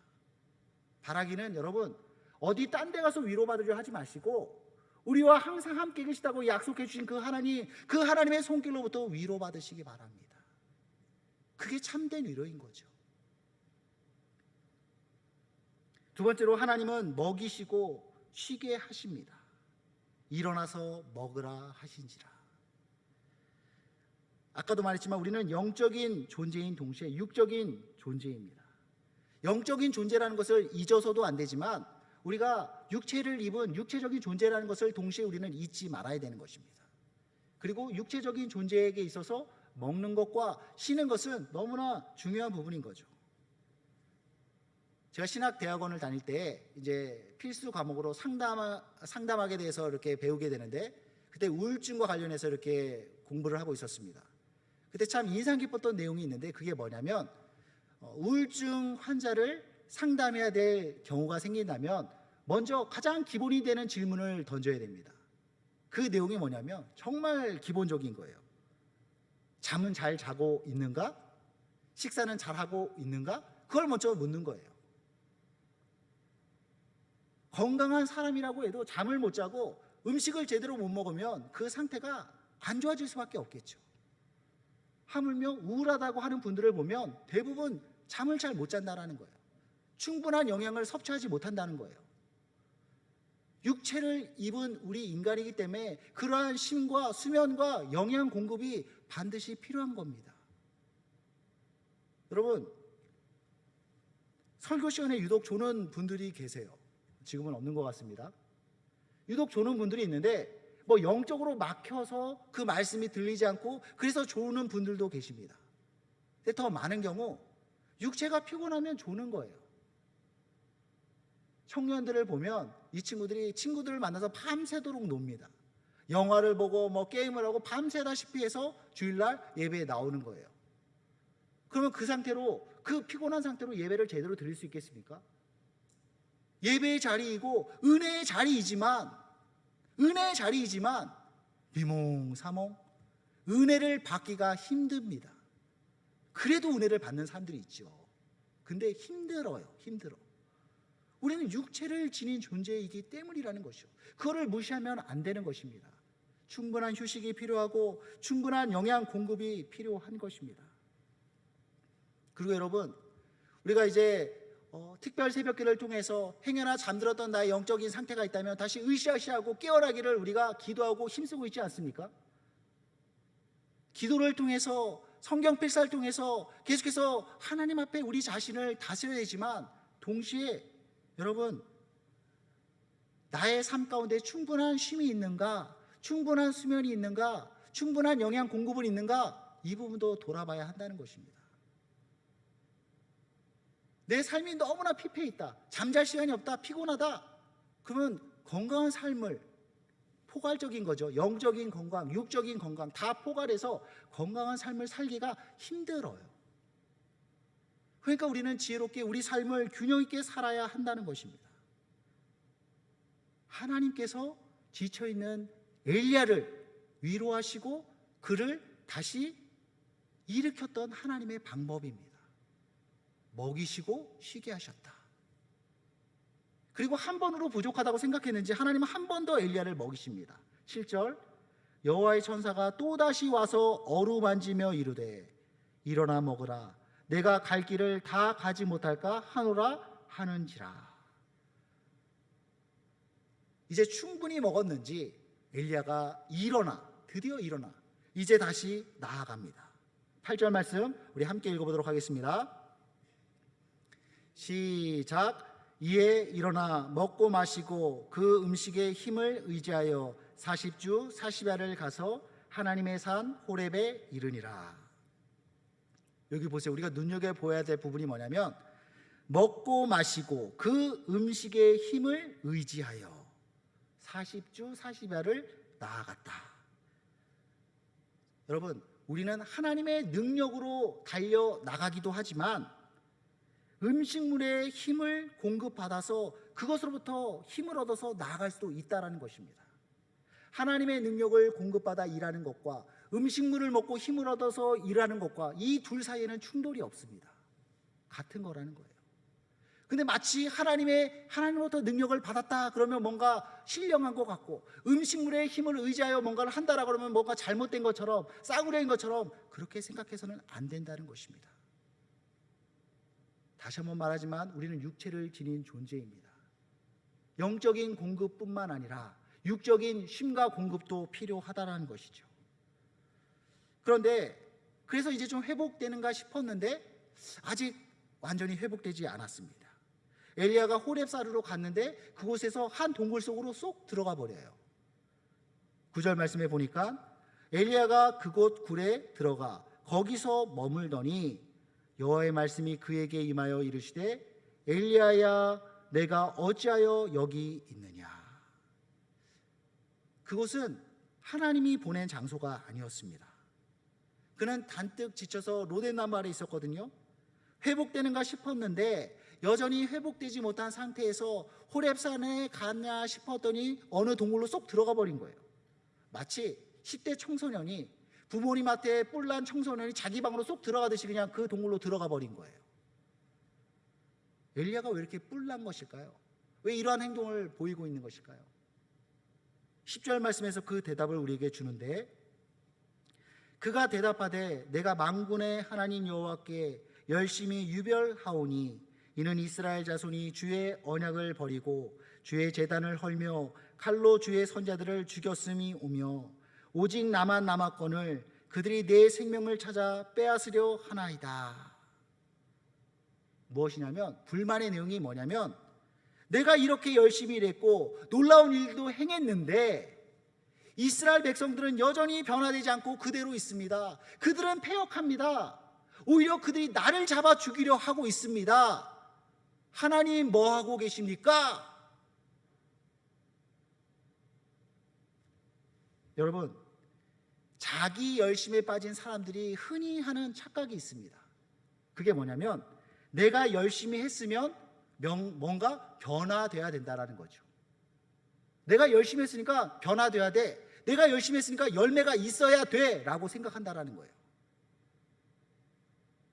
바라기는 여러분 어디 딴 데 가서 위로받으려 하지 마시고 우리와 항상 함께 계시다고 약속해 주신 그 하나님, 그 하나님의 손길로부터 위로받으시기 바랍니다. 그게 참된 위로인 거죠. 두 번째로 하나님은 먹이시고 쉬게 하십니다. 일어나서 먹으라 하신지라. 아까도 말했지만 우리는 영적인 존재인 동시에 육적인 존재입니다. 영적인 존재라는 것을 잊어서도 안 되지만 우리가 육체를 입은 육체적인 존재라는 것을 동시에 우리는 잊지 말아야 되는 것입니다. 그리고 육체적인 존재에게 있어서 먹는 것과 쉬는 것은 너무나 중요한 부분인 거죠. 제가 신학대학원을 다닐 때 이제 필수 과목으로 상담학에 대해서 이렇게 배우게 되는데 그때 우울증과 관련해서 이렇게 공부를 하고 있었습니다. 그때 참 인상 깊었던 내용이 있는데 그게 뭐냐면 우울증 환자를 상담해야 될 경우가 생긴다면 먼저 가장 기본이 되는 질문을 던져야 됩니다. 그 내용이 뭐냐면 정말 기본적인 거예요. 잠은 잘 자고 있는가? 식사는 잘 하고 있는가? 그걸 먼저 묻는 거예요. 건강한 사람이라고 해도 잠을 못 자고 음식을 제대로 못 먹으면 그 상태가 안 좋아질 수밖에 없겠죠. 하물며 우울하다고 하는 분들을 보면 대부분 잠을 잘 못 잔다는 거예요. 충분한 영양을 섭취하지 못한다는 거예요. 육체를 입은 우리 인간이기 때문에 그러한 쉼과 수면과 영양 공급이 반드시 필요한 겁니다. 여러분, 설교 시간에 유독 조는 분들이 계세요. 지금은 없는 것 같습니다. 유독 조는 분들이 있는데 뭐 영적으로 막혀서 그 말씀이 들리지 않고 그래서 조는 분들도 계십니다. 근데 더 많은 경우 육체가 피곤하면 조는 거예요. 청년들을 보면 이 친구들이 친구들을 만나서 밤새도록 놉니다. 영화를 보고 뭐 게임을 하고 밤새다시피 해서 주일날 예배에 나오는 거예요. 그러면 그 상태로, 그 피곤한 상태로 예배를 제대로 드릴 수 있겠습니까? 예배의 자리이고 은혜의 자리이지만 비몽사몽 은혜를 받기가 힘듭니다. 그래도 은혜를 받는 사람들이 있죠. 근데 힘들어. 우리는 육체를 지닌 존재이기 때문이라는 것이죠. 그거를 무시하면 안 되는 것입니다. 충분한 휴식이 필요하고 충분한 영양 공급이 필요한 것입니다. 그리고 여러분, 우리가 이제 특별 새벽기를 통해서 행여나 잠들었던 나의 영적인 상태가 있다면 다시 으쌰으쌰하고 깨어나기를 우리가 기도하고 힘쓰고 있지 않습니까? 기도를 통해서 성경 필사를 통해서 계속해서 하나님 앞에 우리 자신을 다스려야 되지만 동시에 여러분, 나의 삶 가운데 충분한 쉼이 있는가? 충분한 수면이 있는가? 충분한 영양 공급은 있는가? 이 부분도 돌아봐야 한다는 것입니다. 내 삶이 너무나 피폐해 있다. 잠잘 시간이 없다. 피곤하다. 그러면 건강한 삶을, 포괄적인 거죠. 영적인 건강, 육적인 건강 다 포괄해서 건강한 삶을 살기가 힘들어요. 그러니까 우리는 지혜롭게 우리 삶을 균형 있게 살아야 한다는 것입니다. 하나님께서 지쳐있는 엘리야를 위로하시고 그를 다시 일으켰던 하나님의 방법입니다. 먹이시고 쉬게 하셨다. 그리고 한 번으로 부족하다고 생각했는지 하나님은 한 번 더 엘리야를 먹이십니다. 7절, 여호와의 천사가 또다시 와서 어루만지며 이르되 일어나 먹으라. 내가 갈 길을 다 가지 못할까 하노라 하는지라. 이제 충분히 먹었는지 엘리야가 드디어 일어나 이제 다시 나아갑니다. 8절 말씀 우리 함께 읽어보도록 하겠습니다. 시작. 이에 일어나 먹고 마시고 그 음식의 힘을 의지하여 40주 40야를 가서 하나님의 산 호렙에 이르니라. 여기 보세요. 우리가 눈여겨보아야 될 부분이 뭐냐면 먹고 마시고 그 음식의 힘을 의지하여 40주 40야를 나아갔다. 여러분, 우리는 하나님의 능력으로 달려나가기도 하지만 음식물의 힘을 공급받아서 그것으로부터 힘을 얻어서 나아갈 수도 있다는 것입니다. 하나님의 능력을 공급받아 일하는 것과 음식물을 먹고 힘을 얻어서 일하는 것과 이 둘 사이에는 충돌이 없습니다. 같은 거라는 거예요. 근데 마치 하나님으로부터 능력을 받았다 그러면 뭔가 신령한 것 같고, 음식물의 힘을 의지하여 뭔가를 한다라 그러면 뭔가 잘못된 것처럼, 싸구려인 것처럼 그렇게 생각해서는 안 된다는 것입니다. 다시 한번 말하지만 우리는 육체를 지닌 존재입니다. 영적인 공급뿐만 아니라 육적인 쉼과 공급도 필요하다는 것이죠. 그런데 그래서 이제 좀 회복되는가 싶었는데 아직 완전히 회복되지 않았습니다. 엘리야가 호렙사르로 갔는데 그곳에서 한 동굴 속으로 쏙 들어가 버려요. 9절 말씀에 보니까 엘리야가 그곳 굴에 들어가 거기서 머물더니 여호와의 말씀이 그에게 임하여 이르시되 엘리야야 내가 어찌하여 여기 있느냐. 그곳은 하나님이 보낸 장소가 아니었습니다. 그는 단뜩 지쳐서 로댓나무 아래 있었거든요. 회복되는가 싶었는데 여전히 회복되지 못한 상태에서 호렙산에 갔냐 싶었더니 어느 동굴로 쏙 들어가 버린 거예요. 마치 10대 청소년이 부모님한테 뿔난 청소년이 자기 방으로 쏙 들어가듯이 그냥 그 동굴로 들어가 버린 거예요. 엘리야가 왜 이렇게 뿔난 것일까요? 왜 이러한 행동을 보이고 있는 것일까요? 10절 말씀에서 그 대답을 우리에게 주는데, 그가 대답하되 내가 만군의 하나님 여호와께 열심히 유별하오니 이는 이스라엘 자손이 주의 언약을 버리고 주의 제단을 헐며 칼로 주의 선자들을 죽였음이 오며 오직 나만 남았거늘 그들이 내 생명을 찾아 빼앗으려 하나이다. 무엇이냐면, 불만의 내용이 뭐냐면, 내가 이렇게 열심히 일했고 놀라운 일도 행했는데 이스라엘 백성들은 여전히 변화되지 않고 그대로 있습니다. 그들은 패역합니다. 오히려 그들이 나를 잡아 죽이려 하고 있습니다. 하나님 뭐 하고 계십니까? 여러분, 자기 열심에 빠진 사람들이 흔히 하는 착각이 있습니다. 그게 뭐냐면, 내가 열심히 했으면 뭔가 변화돼야 된다라는 거죠. 내가 열심히 했으니까 변화돼야 돼. 내가 열심히 했으니까 열매가 있어야 돼 라고 생각한다라는 거예요.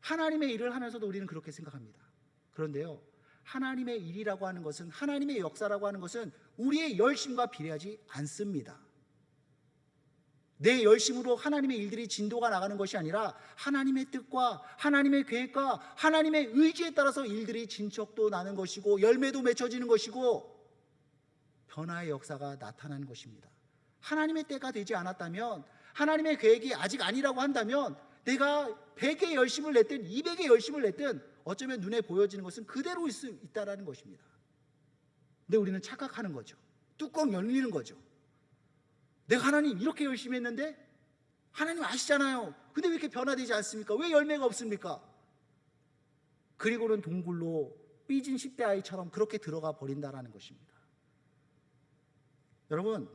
하나님의 일을 하면서도 우리는 그렇게 생각합니다. 그런데요, 하나님의 일이라고 하는 것은, 하나님의 역사라고 하는 것은 우리의 열심과 비례하지 않습니다. 내 열심으로 하나님의 일들이 진도가 나가는 것이 아니라 하나님의 뜻과 하나님의 계획과 하나님의 의지에 따라서 일들이 진척도 나는 것이고 열매도 맺혀지는 것이고 변화의 역사가 나타나는 것입니다. 하나님의 때가 되지 않았다면, 하나님의 계획이 아직 아니라고 한다면 내가 100의 열심을 냈든 200의 열심을 냈든 어쩌면 눈에 보여지는 것은 그대로 있다라는 것입니다. 근데 우리는 착각하는 거죠. 뚜껑 열리는 거죠. 내가 하나님 이렇게 열심히 했는데 하나님 아시잖아요. 근데 왜 이렇게 변화되지 않습니까? 왜 열매가 없습니까? 그리고는 동굴로 삐진 10대 아이처럼 그렇게 들어가 버린다라는 것입니다. 여러분,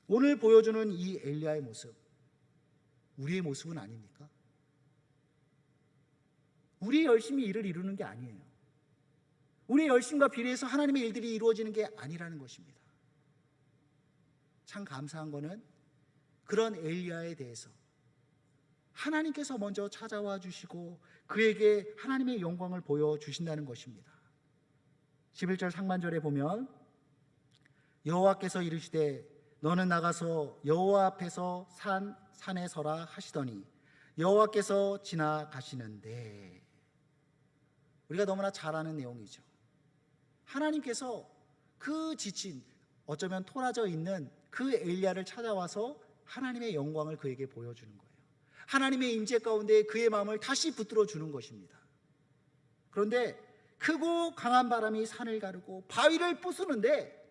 오늘 보여주는 이 엘리야의 모습, 우리의 모습은 아닙니까? 우리의 열심히 일을 이루는 게 아니에요. 우리의 열심과 비례해서 하나님의 일들이 이루어지는 게 아니라는 것입니다. 참 감사한 거는 그런 엘리야에 대해서 하나님께서 먼저 찾아와 주시고 그에게 하나님의 영광을 보여주신다는 것입니다. 11절 상반절에 보면 여호와께서 이르시되 너는 나가서 여호와 앞에서 산에 서라 하시더니 여호와께서 지나가시는데, 우리가 너무나 잘 아는 내용이죠. 하나님께서 그 지친, 어쩌면 토라져 있는 그 엘리야를 찾아와서 하나님의 영광을 그에게 보여주는 거예요. 하나님의 임재 가운데 그의 마음을 다시 붙들어 주는 것입니다. 그런데 크고 강한 바람이 산을 가르고 바위를 부수는데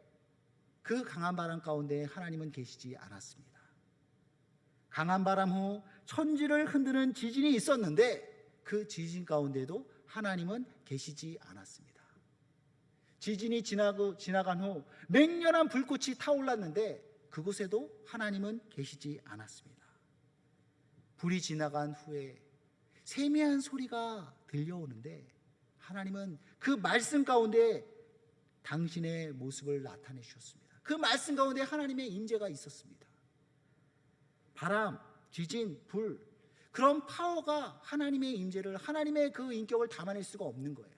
그 강한 바람 가운데 하나님은 계시지 않았습니다. 강한 바람 후 천지를 흔드는 지진이 있었는데 그 지진 가운데도 하나님은 계시지 않았습니다. 지진이 지나간 후 맹렬한 불꽃이 타올랐는데 그곳에도 하나님은 계시지 않았습니다. 불이 지나간 후에 세미한 소리가 들려오는데 하나님은 그 말씀 가운데 당신의 모습을 나타내 주셨습니다. 그 말씀 가운데 하나님의 임재가 있었습니다. 바람, 지진, 불, 그런 파워가 하나님의 임재를, 하나님의 그 인격을 담아낼 수가 없는 거예요.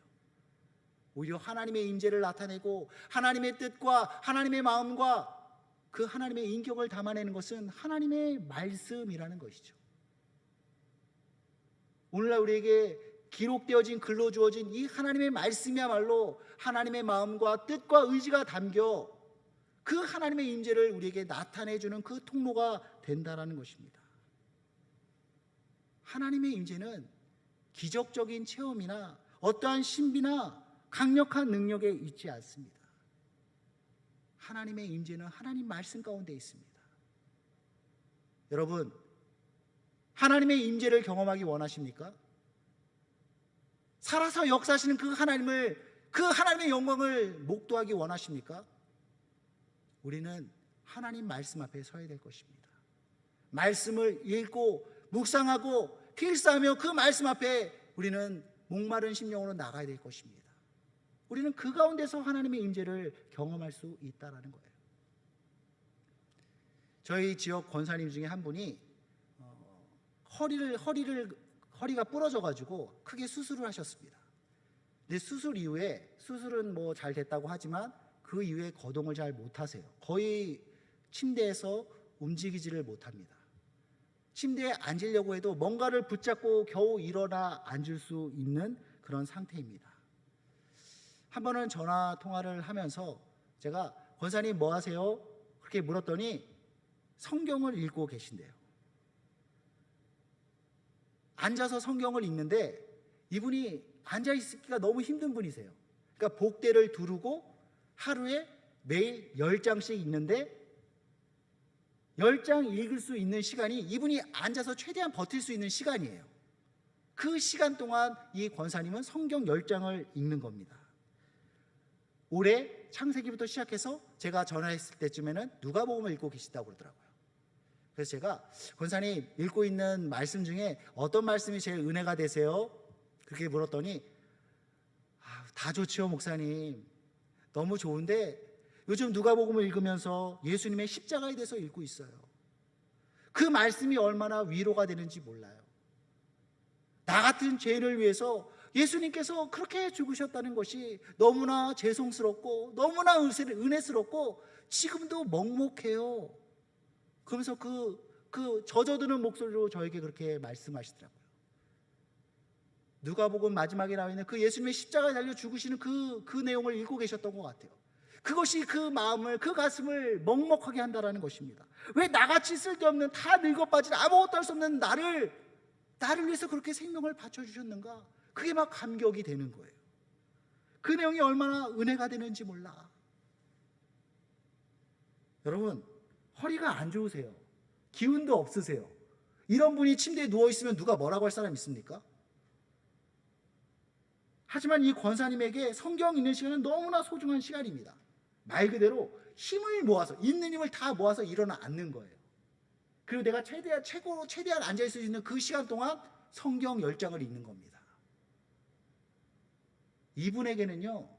오히려 하나님의 임재를 나타내고 하나님의 뜻과 하나님의 마음과 그 하나님의 인격을 담아내는 것은 하나님의 말씀이라는 것이죠. 오늘날 우리에게 기록되어진, 글로 주어진 이 하나님의 말씀이야말로 하나님의 마음과 뜻과 의지가 담겨 그 하나님의 임재를 우리에게 나타내주는 그 통로가 된다라는 것입니다. 하나님의 임재는 기적적인 체험이나 어떠한 신비나 강력한 능력에 있지 않습니다. 하나님의 임재는 하나님 말씀 가운데 있습니다. 여러분, 하나님의 임재를 경험하기 원하십니까? 살아서 역사하시는 그 하나님의 영광을 목도하기 원하십니까? 우리는 하나님 말씀 앞에 서야 될 것입니다. 말씀을 읽고 묵상하고 필사하며 그 말씀 앞에 우리는 목마른 심령으로 나가야 될 것입니다. 우리는 그 가운데서 하나님의 임재를 경험할 수 있다라는 거예요. 저희 지역 권사님 중에 한 분이 허리가 부러져가지고 크게 수술을 하셨습니다. 근데 수술 이후에, 수술은 뭐 잘 됐다고 하지만 그 이후에 거동을 잘 못하세요. 거의 침대에서 움직이지를 못합니다. 침대에 앉으려고 해도 뭔가를 붙잡고 겨우 일어나 앉을 수 있는 그런 상태입니다. 한 번은 전화 통화를 하면서 제가 권사님 뭐 하세요? 그렇게 물었더니 성경을 읽고 계신대요. 앉아서 성경을 읽는데 이분이 앉아있기가 너무 힘든 분이세요. 그러니까 복대를 두르고 하루에 매일 10장씩 읽는데 10장 읽을 수 있는 시간이 이분이 앉아서 최대한 버틸 수 있는 시간이에요. 그 시간 동안 이 권사님은 성경 10장을 읽는 겁니다. 올해 창세기부터 시작해서 제가 전화했을 때쯤에는 누가복음을 읽고 계시다고 그러더라고요. 그래서 제가 권사님 읽고 있는 말씀 중에 어떤 말씀이 제일 은혜가 되세요? 그렇게 물었더니 다 좋지요 목사님, 너무 좋은데 요즘 누가복음을 읽으면서 예수님의 십자가에 대해서 읽고 있어요. 그 말씀이 얼마나 위로가 되는지 몰라요. 나 같은 죄인을 위해서 예수님께서 그렇게 죽으셨다는 것이 너무나 죄송스럽고 너무나 은혜스럽고 지금도 먹먹해요. 그러면서 그 젖어드는 목소리로 저에게 그렇게 말씀하시더라고요. 누가복음 마지막에 나와 있는 그 예수님의 십자가에 달려 죽으시는 그 내용을 읽고 계셨던 것 같아요. 그것이 그 마음을, 그 가슴을 먹먹하게 한다라는 것입니다. 왜 나같이 쓸데없는, 다 늙어빠진 아무것도 할 수 없는 나를 위해서 그렇게 생명을 바쳐주셨는가? 그게 막 감격이 되는 거예요. 그 내용이 얼마나 은혜가 되는지 몰라. 여러분, 허리가 안 좋으세요. 기운도 없으세요. 이런 분이 침대에 누워있으면 누가 뭐라고 할 사람 있습니까? 하지만 이 권사님에게 성경 읽는 시간은 너무나 소중한 시간입니다. 말 그대로 힘을 모아서, 있는 힘을 다 모아서 일어나 앉는 거예요. 그리고 내가 최대한 앉아있을 수 있는 그 시간 동안 성경 10장을 읽는 겁니다. 이분에게는요,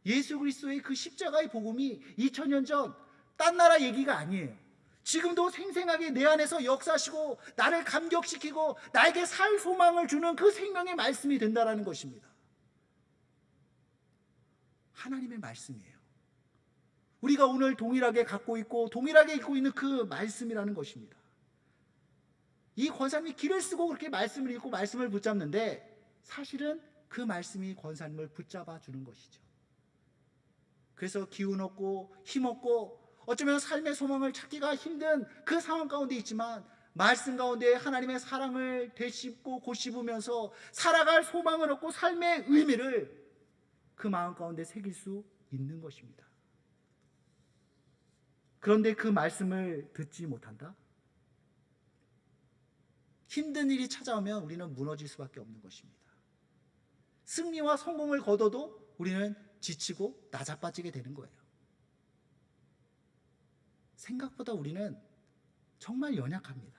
예수 그리스도의 그 십자가의 복음이 2000년 전 딴 나라 얘기가 아니에요. 지금도 생생하게 내 안에서 역사하시고 나를 감격시키고 나에게 살 소망을 주는 그 생명의 말씀이 된다는 것입니다. 하나님의 말씀이에요. 우리가 오늘 동일하게 갖고 있고 동일하게 읽고 있는 그 말씀이라는 것입니다. 이 권사님이 길을 쓰고 그렇게 말씀을 읽고 말씀을 붙잡는데 사실은 그 말씀이 권사님을 붙잡아 주는 것이죠. 그래서 기운 없고 힘 없고 어쩌면 삶의 소망을 찾기가 힘든 그 상황 가운데 있지만 말씀 가운데 하나님의 사랑을 되씹고 고씹으면서 살아갈 소망을 얻고 삶의 의미를 그 마음 가운데 새길 수 있는 것입니다. 그런데 그 말씀을 듣지 못한다? 힘든 일이 찾아오면 우리는 무너질 수밖에 없는 것입니다. 승리와 성공을 거둬도 우리는 지치고 나자빠지게 되는 거예요. 생각보다 우리는 정말 연약합니다.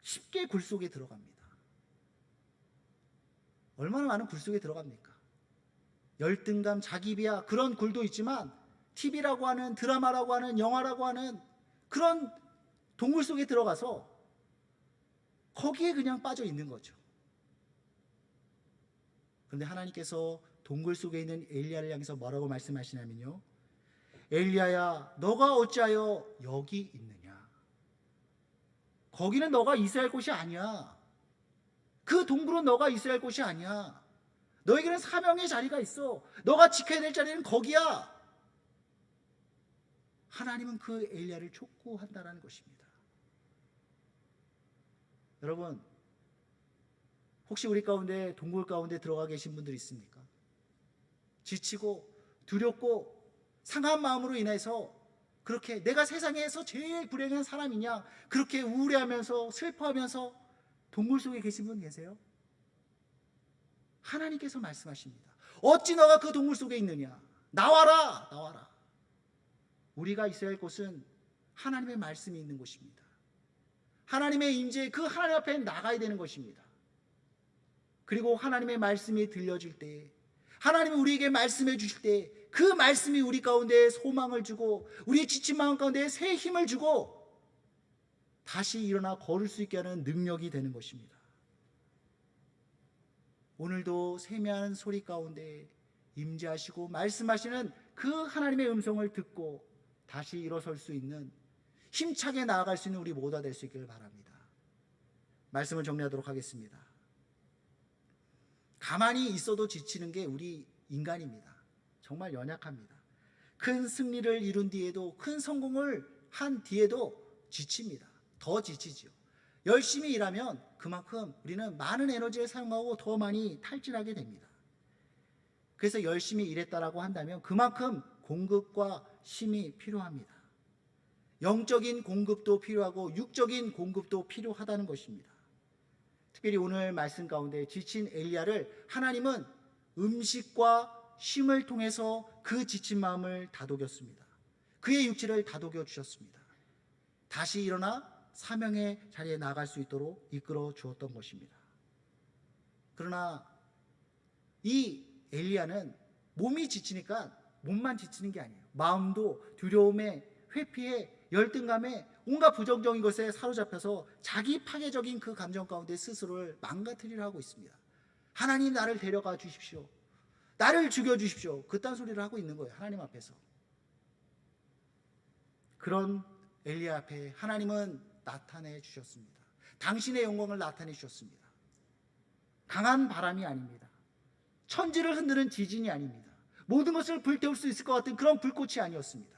쉽게 굴 속에 들어갑니다. 얼마나 많은 굴 속에 들어갑니까? 열등감, 자기 비하, 그런 굴도 있지만 TV라고 하는, 드라마라고 하는, 영화라고 하는 그런 동굴 속에 들어가서 거기에 그냥 빠져 있는 거죠. 그런데 하나님께서 동굴 속에 있는 엘리야를 향해서 뭐라고 말씀하시냐면요, 엘리야야, 너가 어찌하여 여기 있느냐? 거기는 너가 있어야 할 곳이 아니야. 그 동굴은 너가 있어야 할 곳이 아니야. 너에게는 사명의 자리가 있어. 너가 지켜야 될 자리는 거기야. 하나님은 그 엘리야를 촉구한다는 것입니다. 여러분, 혹시 우리 가운데 동굴 가운데 들어가 계신 분들 있습니까? 지치고 두렵고 상한 마음으로 인해서 그렇게 내가 세상에서 제일 불행한 사람이냐, 그렇게 우울해하면서 슬퍼하면서 동굴 속에 계신 분 계세요? 하나님께서 말씀하십니다. 어찌 너가 그 동굴 속에 있느냐? 나와라, 나와라. 우리가 있어야 할 곳은 하나님의 말씀이 있는 곳입니다. 하나님의 임재, 그 하나님 앞에 나가야 되는 것입니다. 그리고 하나님의 말씀이 들려질 때, 하나님이 우리에게 말씀해 주실 때, 그 말씀이 우리 가운데 소망을 주고 우리의 지친 마음 가운데 새 힘을 주고 다시 일어나 걸을 수 있게 하는 능력이 되는 것입니다. 오늘도 세미한 소리 가운데 임재하시고 말씀하시는 그 하나님의 음성을 듣고 다시 일어설 수 있는, 힘차게 나아갈 수 있는 우리 모두가 될 수 있기를 바랍니다. 말씀을 정리하도록 하겠습니다. 가만히 있어도 지치는 게 우리 인간입니다. 정말 연약합니다. 큰 승리를 이룬 뒤에도, 큰 성공을 한 뒤에도 지칩니다. 더 지치죠. 열심히 일하면 그만큼 우리는 많은 에너지를 사용하고 더 많이 탈진하게 됩니다. 그래서 열심히 일했다라고 한다면 그만큼 공급과 힘이 필요합니다. 영적인 공급도 필요하고 육적인 공급도 필요하다는 것입니다. 특별히 오늘 말씀 가운데 지친 엘리야를 하나님은 음식과 쉼을 통해서 그 지친 마음을 다독였습니다. 그의 육체를 다독여 주셨습니다. 다시 일어나 사명의 자리에 나갈 수 있도록 이끌어 주었던 것입니다. 그러나 이 엘리야는 몸이 지치니까 몸만 지치는 게 아니에요. 마음도 두려움에, 회피에, 열등감에, 온갖 부정적인 것에 사로잡혀서 자기 파괴적인 그 감정 가운데 스스로를 망가뜨리려 하고 있습니다. 하나님, 나를 데려가 주십시오. 나를 죽여주십시오. 그딴 소리를 하고 있는 거예요. 하나님 앞에서. 그런 엘리야 앞에 하나님은 나타내 주셨습니다. 당신의 영광을 나타내 주셨습니다. 강한 바람이 아닙니다. 천지를 흔드는 지진이 아닙니다. 모든 것을 불태울 수 있을 것 같은 그런 불꽃이 아니었습니다.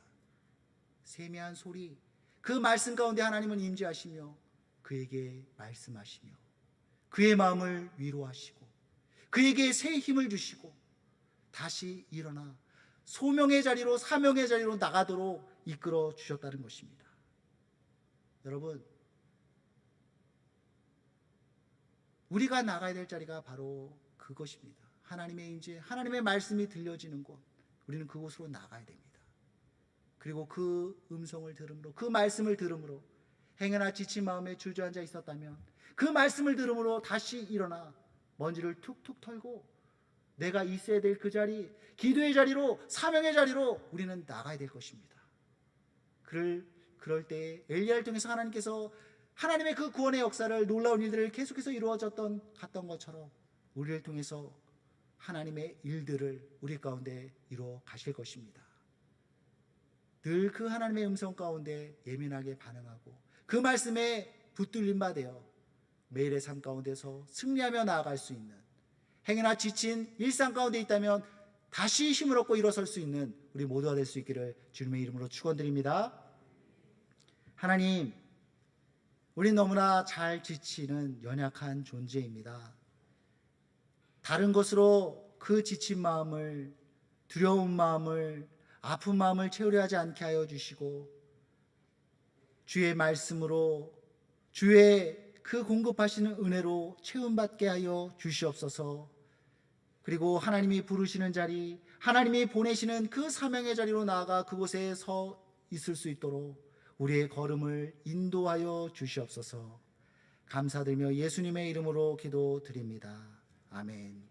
세미한 소리, 그 말씀 가운데 하나님은 임재하시며 그에게 말씀하시며 그의 마음을 위로하시고 그에게 새 힘을 주시고 다시 일어나 소명의 자리로, 사명의 자리로 나가도록 이끌어 주셨다는 것입니다. 여러분, 우리가 나가야 될 자리가 바로 그것입니다. 하나님의 임재, 하나님의 말씀이 들려지는 곳, 우리는 그곳으로 나가야 됩니다. 그리고 그 음성을 들음으로, 그 말씀을 들음으로 행여나 지친 마음에 주저앉아 있었다면 그 말씀을 들음으로 다시 일어나 먼지를 툭툭 털고 내가 있어야 될 그 자리, 기도의 자리로, 사명의 자리로 우리는 나가야 될 것입니다. 그럴 때에 엘리야를 통해서 하나님께서 하나님의 그 구원의 역사를, 놀라운 일들을 계속해서 갔던 것처럼 우리를 통해서 하나님의 일들을 우리 가운데 이루어 가실 것입니다. 늘 그 하나님의 음성 가운데 예민하게 반응하고 그 말씀에 붙들림 바 되어 매일의 삶 가운데서 승리하며 나아갈 수 있는, 행여나 지친 일상 가운데 있다면 다시 힘을 얻고 일어설 수 있는 우리 모두가 될 수 있기를 주님의 이름으로 축원드립니다. 하나님, 우리 너무나 잘 지치는 연약한 존재입니다. 다른 것으로 그 지친 마음을, 두려운 마음을, 아픈 마음을 채우려 하지 않게 하여 주시고 주의 말씀으로, 주의 그 공급하시는 은혜로 채움받게 하여 주시옵소서. 그리고 하나님이 부르시는 자리, 하나님이 보내시는 그 사명의 자리로 나아가 그곳에 서 있을 수 있도록 우리의 걸음을 인도하여 주시옵소서. 감사드리며 예수님의 이름으로 기도드립니다. 아멘.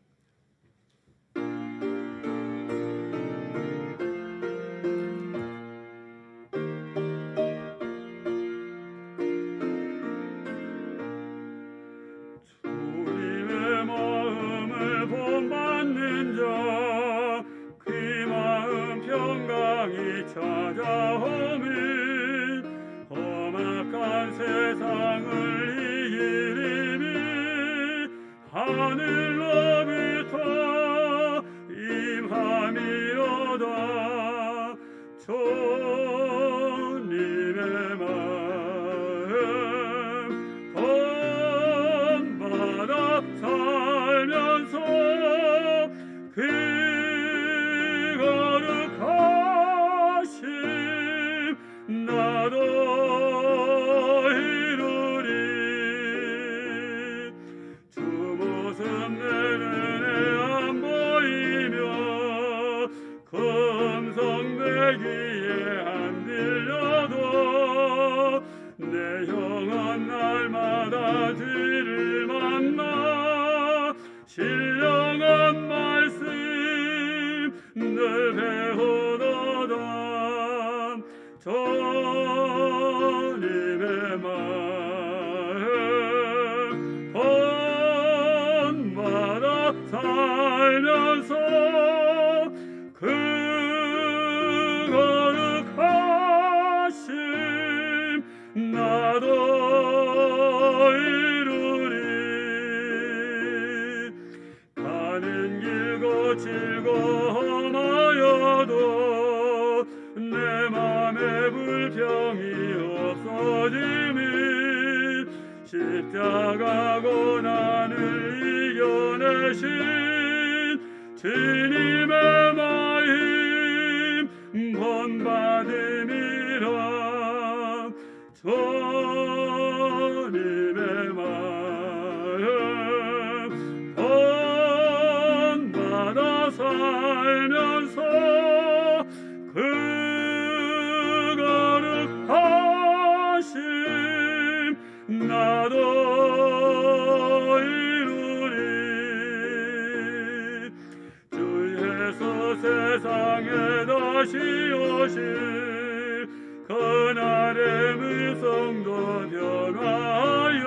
찾아오니 험악한 세상을 이기리니 하늘로부터 임함이로다. 주님의 마음 본받아 살면서 그 거룩하심 나도 이루리. 주 모습 내 눈에 안 보이며 금성 내 귀에 안 들려도 내 영혼 날마다 주를 만나 신령한 말씀 늘 배우노다. 주님의 마음 본받아 살면서 그 거룩하심 나도 이루리. 가는 길 거칠고 험하여도 내 맘에 불평이 없어지니 십자가 고난을 이겨내신 주님의 마임 본받음이라. 주님의 마음 본받아 살면서 그 거룩하심 나도 이루리. 주 예수 세상에 다시 오실 그날의 무성도 변화하여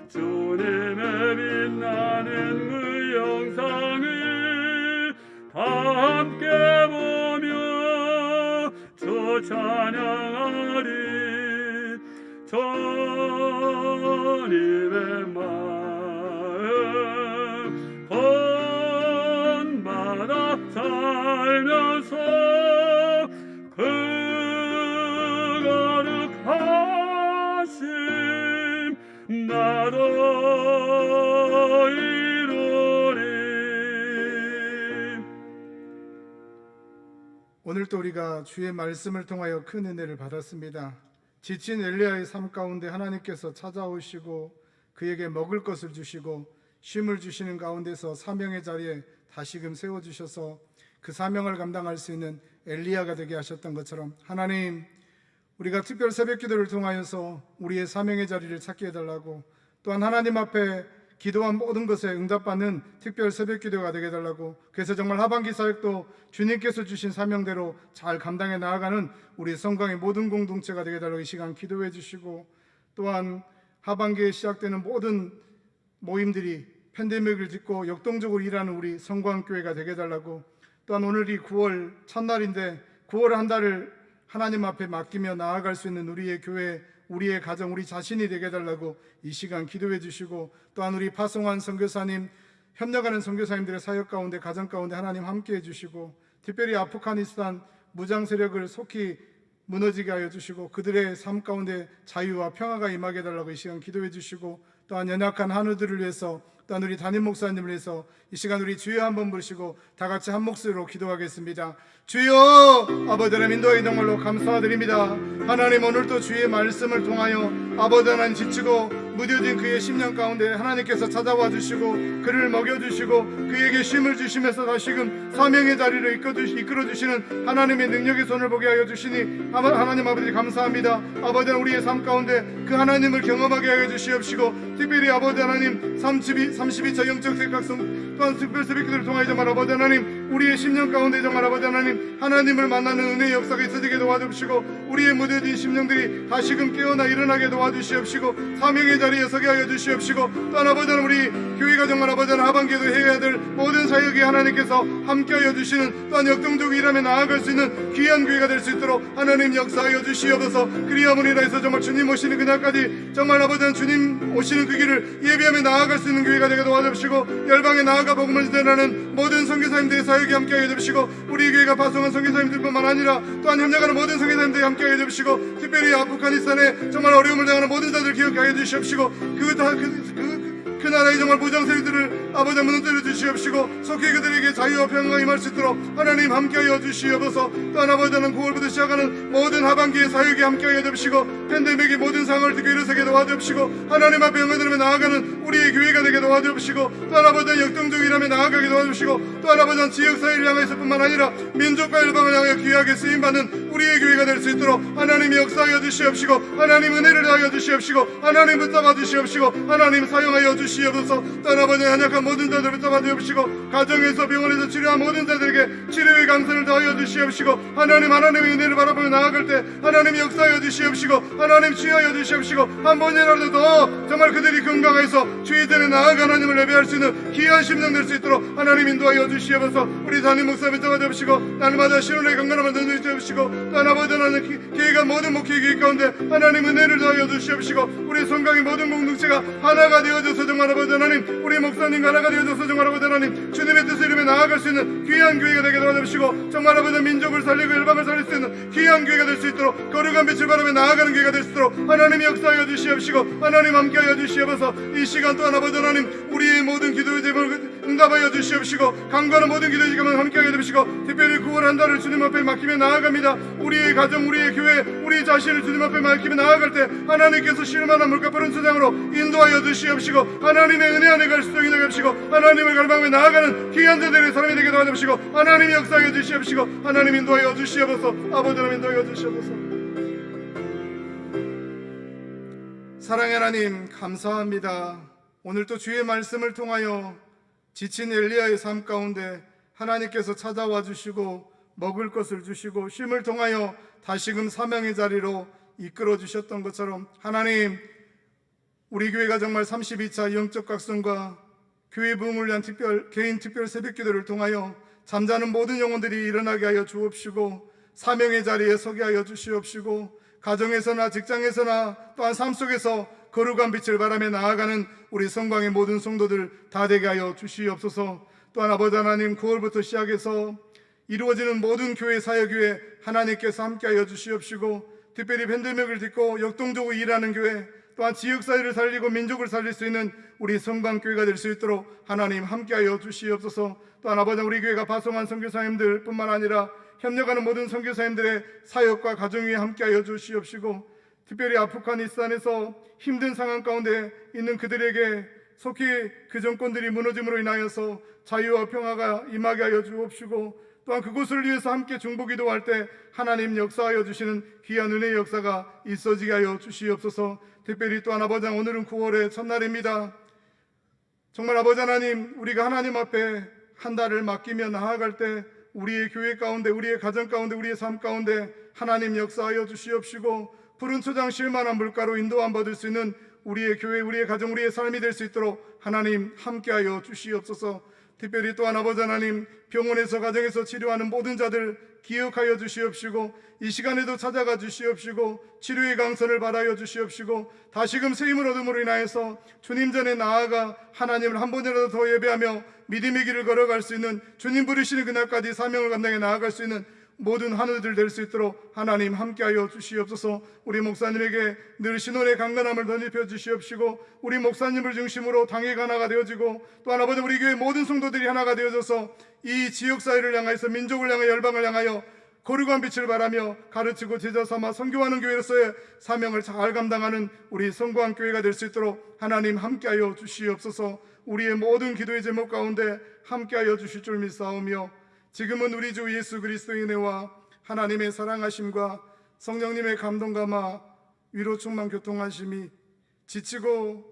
주님의 빛나는 그 영상을 다 함께 보며 주 찬양하리. 주님의 마음 본받아 살면서 그 거룩하심 나도 이루리. 오늘도 우리가 주의 말씀을 통하여 큰 은혜를 받았습니다. 지친 엘리야의 삶 가운데 하나님께서 찾아오시고 그에게 먹을 것을 주시고 쉼을 주시는 가운데서 사명의 자리에 다시금 세워주셔서 그 사명을 감당할 수 있는 엘리야가 되게 하셨던 것처럼 하나님, 우리가 특별 새벽기도를 통하여서 우리의 사명의 자리를 찾게 해달라고, 또한 하나님 앞에 기도한 모든 것에 응답받는 특별 새벽기도가 되게 해달라고, 그래서 정말 하반기 사역도 주님께서 주신 사명대로 잘 감당해 나아가는 우리 성광의 모든 공동체가 되게 해달라고 이 시간 기도해 주시고, 또한 하반기에 시작되는 모든 모임들이 팬데믹을 딛고 역동적으로 일하는 우리 성광교회가 되게 해달라고, 또한 오늘이 9월 첫날인데 9월 한 달을 하나님 앞에 맡기며 나아갈 수 있는 우리의 교회, 우리의 가정, 우리 자신이 되게 해달라고 이 시간 기도해 주시고, 또한 우리 파송한 선교사님, 협력하는 선교사님들의 사역 가운데, 가정 가운데 하나님 함께 해주시고, 특별히 아프가니스탄 무장 세력을 속히 무너지게 하여 주시고 그들의 삶 가운데 자유와 평화가 임하게 해달라고 이 시간 기도해 주시고, 또한 연약한 한우들을 위해서, 또한 우리 담임 목사님을 위해서 이 시간 우리 주여 한번 부르시고 다 같이 한 목소리로 기도하겠습니다. 주여, 아버지 하나님 인도의 정말로 감사드립니다. 하나님, 오늘도 주의 말씀을 통하여 아버지 하나님 지치고 무뎌진 그의 심령 가운데 하나님께서 찾아와 주시고 그를 먹여주시고 그에게 쉼을 주시면서 다시금 사명의 자리를 이끌어 주시는 하나님의 능력의 손을 보게 하여 주시니 하나님 아버지 감사합니다. 아버지 하나님, 우리의 삶 가운데 그 하나님을 경험하게 하여 주시옵시고, 특별히 아버지 하나님 32차 영적 생각성 또한 특별 새벽기도를 통하여 정말 아버지 하나님 우리의 심령 가운데 정말 아버지 하나님 하나님을 만나는 은혜의 역사가 있어지게 도와주시고 우리의 무뎌진 심령들이 다시금 깨어나 일어나게 도와주시옵시고 사명의 자리에 서게 하여 주시옵시고 또한 아버지 하나님 우리 교회가 정말 아버지 하나님 하반기에도 해야 될 모든 사역에 하나님께서 함께하여 주시는 또한 역동적 일함에 나아갈 수 있는 귀한 교회가 될 수 있도록 하나님 역사하여 주시옵소서. 그리하므로 해서 정말 주님 오시는 그날까지 정말 아버지 하나님 주님 오시는 그 길을 예비하며 나아갈 수 있는 교회가 되게 도와주시고 열방에 나아가 복음을 전하는 모든 선교사님들의 사역에 함께하여 주시고 우리 교회가 파송한 선교사님들뿐만 아니라 또한 협력하는 모든 선교사님들이 함께하여 주시고 특별히 아프가니스탄에 정말 어려움을 당하는 모든 자들 기억하여 주시옵시고 그 나라의 정말 무장세력들을 아버지 무너뜨려 주시옵시고 속히 그들에게 자유와 평화가 임할 수 있도록 하나님 함께하여 주시옵소서. 또한 아버지는 9월부터 시작하는 모든 하반기의 사역에 함께하여 주시고 팬데믹의 모든 상황을 듣고 일어서게 도와주시고 하나님 앞에 영광드리며 나아가는 우리의 교회가 되게 도와주시고 또한 아버지는 역동적 일함에 나아가게 도와주시고 또한 아버지는 지역사회를 향해서 뿐만 아니라 민족과 열방을 향하여 귀하게 쓰임받는 우리의 교회가 될 수 있도록 하나님 역사하여 주시옵시고 하나님 은혜를 하여 주시옵시고 하나님 붙잡아 주시옵시고 하나님 사용하여 주시옵소서. 또한 아버지 연약한 모든 자들을 붙잡아 주시옵시고 가정에서 병원에서 치료한 모든 자들에게 치료의 강선을 더하여 주시옵시고 하나님의 은혜를 바라보며 나아갈 때 하나님 역사하여 주시옵시고 하나님 치유하여 주시옵시고 한 번이라도 더 정말 그들이 건강해서 주의 전에 나아가 하나님을 예배할 수 있는 귀한 심령 될 수 있도록 하나님 인도하여 주시옵소서. 우리 담임 목사 붙잡아 주시고 날마다 신혼의 건강함을 던져 주시옵시고 또한 아버지 하나님 교회가 모든 목회 교회 가운데 하나님 은혜를 더하여 주시옵시고 우리 성강의 모든 공동체가 하나가 되어져서 정말 아버지 하나님 우리 목사님과 하나가 되어져서 정말 아버지 하나님 주님의 뜻을 이루며 나아갈 수 있는 귀한 교회가 되게 도와주시고 정말 아버지 민족을 살리고 열방을 살릴 수 있는 귀한 교회가 될 수 있도록 거룩한 빛을 바라며 나아가는 교회가 될 수 있도록 하나님 역사하여 주시옵시고 하나님 함께하여 주시옵소서. 이 시간 또한 아버지 하나님 우리의 모든 기도의 제목을 응답하여 주시옵시고 간과하는 모든 기도의 제목을 함께하여 주시고 특별히 9월 한 달을 주님 앞에 맡기며 나아갑니다. 우리의 가정 우리의 교회 우리 자신을 주님 앞에 맡기며 나아갈 때 하나님께서 실만한 물가 푸른 수장으로 인도하여 주시옵시고 하나님의 은혜 안에 갈 수 있게 되게 하시고 하나님을 갈망하며 나아가는 귀한 자들의 사람이 되게 도와주시고 하나님 역사하여 주시옵시고 하나님 인도하여 주시옵소서. 아버지 하나님 인도하여 주시옵소서. 사랑의 하나님 감사합니다. 오늘 또 주의 말씀을 통하여 지친 엘리야의 삶 가운데 하나님께서 찾아와 주시고 먹을 것을 주시고 쉼을 통하여 다시금 사명의 자리로 이끌어 주셨던 것처럼 하나님 우리 교회가 정말 32차 영적 각성과 교회 부흥을 위한 개인 특별 새벽기도를 통하여 잠자는 모든 영혼들이 일어나게 하여 주옵시고 사명의 자리에 서게 하여 주시옵시고 가정에서나 직장에서나 또한 삶 속에서 거룩한 빛을 바라며 나아가는 우리 성광의 모든 성도들 다 되게 하여 주시옵소서. 또한 아버지 하나님 9월부터 시작해서 이루어지는 모든 교회 사역위에 하나님께서 함께하여 주시옵시고 특별히 팬데믹을 딛고 역동적으로 일하는 교회 또한 지역사회를 살리고 민족을 살릴 수 있는 우리 성광교회가 될 수 있도록 하나님 함께하여 주시옵소서. 또한 아버지 우리 교회가 파송한 선교사님들 뿐만 아니라 협력하는 모든 선교사님들의 사역과 가정 위에 함께하여 주시옵시고 특별히 아프가니스탄에서 힘든 상황 가운데 있는 그들에게 속히 그 정권들이 무너짐으로 인하여서 자유와 평화가 임하게 하여 주옵시고 또한 그곳을 위해서 함께 중보기도할 때 하나님 역사하여 주시는 귀한 은혜의 역사가 있어지게 하여 주시옵소서. 특별히 또한 아버지 오늘은 9월의 첫날입니다. 정말 아버지 하나님 우리가 하나님 앞에 한 달을 맡기며 나아갈 때 우리의 교회 가운데 우리의 가정 가운데 우리의 삶 가운데 하나님 역사하여 주시옵시고 푸른 초장 실만한 물가로 인도함 받을 수 있는 우리의 교회 우리의 가정 우리의 삶이 될 수 있도록 하나님 함께하여 주시옵소서. 특별히 또한 아버지 하나님 병원에서 가정에서 치료하는 모든 자들 기억하여 주시옵시고 이 시간에도 찾아가 주시옵시고 치료의 강선을 받아여 주시옵시고 다시금 새 힘을 얻음으로 인하여서 주님 전에 나아가 하나님을 한 번이라도 더 예배하며 믿음의 길을 걸어갈 수 있는 주님 부르시는 그날까지 사명을 감당해 나아갈 수 있는 모든 하늘들 될 수 있도록 하나님 함께하여 주시옵소서. 우리 목사님에게 늘 신혼의 강건함을 덧입혀 주시옵시고 우리 목사님을 중심으로 당회가 하나가 되어지고 또한 아버지 우리 교회 모든 성도들이 하나가 되어져서 이 지역사회를 향하여서 민족을 향하여 열방을 향하여 거룩한 빛을 바라며 가르치고 제자 삼아 선교하는 교회로서의 사명을 잘 감당하는 우리 성광 교회가 될 수 있도록 하나님 함께하여 주시옵소서. 우리의 모든 기도의 제목 가운데 함께하여 주실 줄 믿사오며 지금은 우리 주 예수 그리스도의 은혜와 하나님의 사랑하심과 성령님의 감동감화 위로 충만 교통하심이 지치고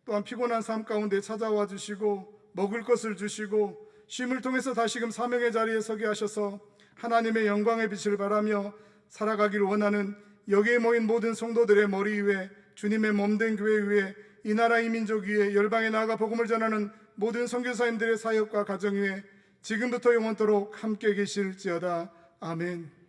또한 피곤한 삶 가운데 찾아와 주시고 먹을 것을 주시고 쉼을 통해서 다시금 사명의 자리에 서게 하셔서 하나님의 영광의 빛을 바라며 살아가기를 원하는 여기에 모인 모든 성도들의 머리 위에 주님의 몸된 교회 위에 이 나라 이 민족 위에 열방에 나아가 복음을 전하는 모든 선교사님들의 사역과 가정 위에 지금부터 영원토록 함께 계실지어다. 아멘.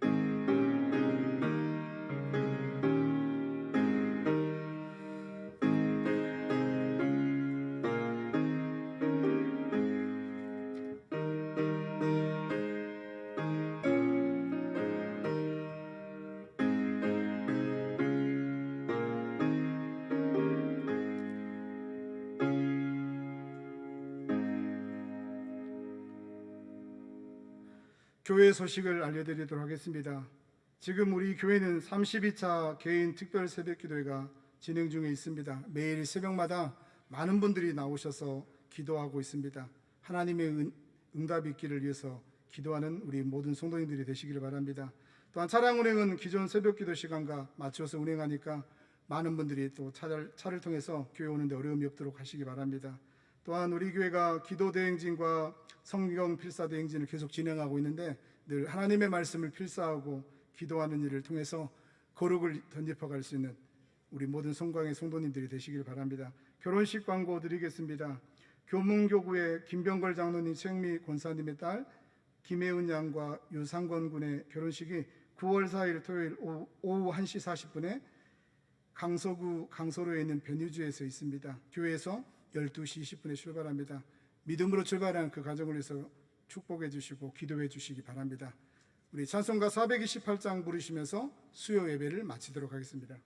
교회 소식을 알려드리도록 하겠습니다. 지금 우리 교회는 32차 개인 특별 새벽 기도회가 진행 중에 있습니다. 매일 새벽마다 많은 분들이 나오셔서 기도하고 있습니다. 하나님의 응답이 있기를 위해서 기도하는 우리 모든 성도님들이 되시기를 바랍니다. 또한 차량 운행은 기존 새벽 기도 시간과 맞춰서 운행하니까 많은 분들이 또 차를 통해서 교회 오는데 어려움이 없도록 하시기 바랍니다. 또한 우리 교회가 기도 대행진과 성경 필사 대행진을 계속 진행하고 있는데 늘 하나님의 말씀을 필사하고 기도하는 일을 통해서 거룩을 던집어갈 수 있는 우리 모든 성광의 성도님들이 되시길 바랍니다. 결혼식 광고 드리겠습니다. 교문교구의 김병걸 장로님 최영미 권사님의 딸 김혜은 양과 유상권 군의 결혼식이 9월 4일 토요일 오후 1시 40분에 강서구 강서로에 있는 변유주에서 있습니다. 교회에서 12시 20분에 출발합니다. 믿음으로 출발하는 그 가정을 위해서 축복해 주시고 기도해 주시기 바랍니다. 우리 찬송가 428장 부르시면서 수요 예배를 마치도록 하겠습니다.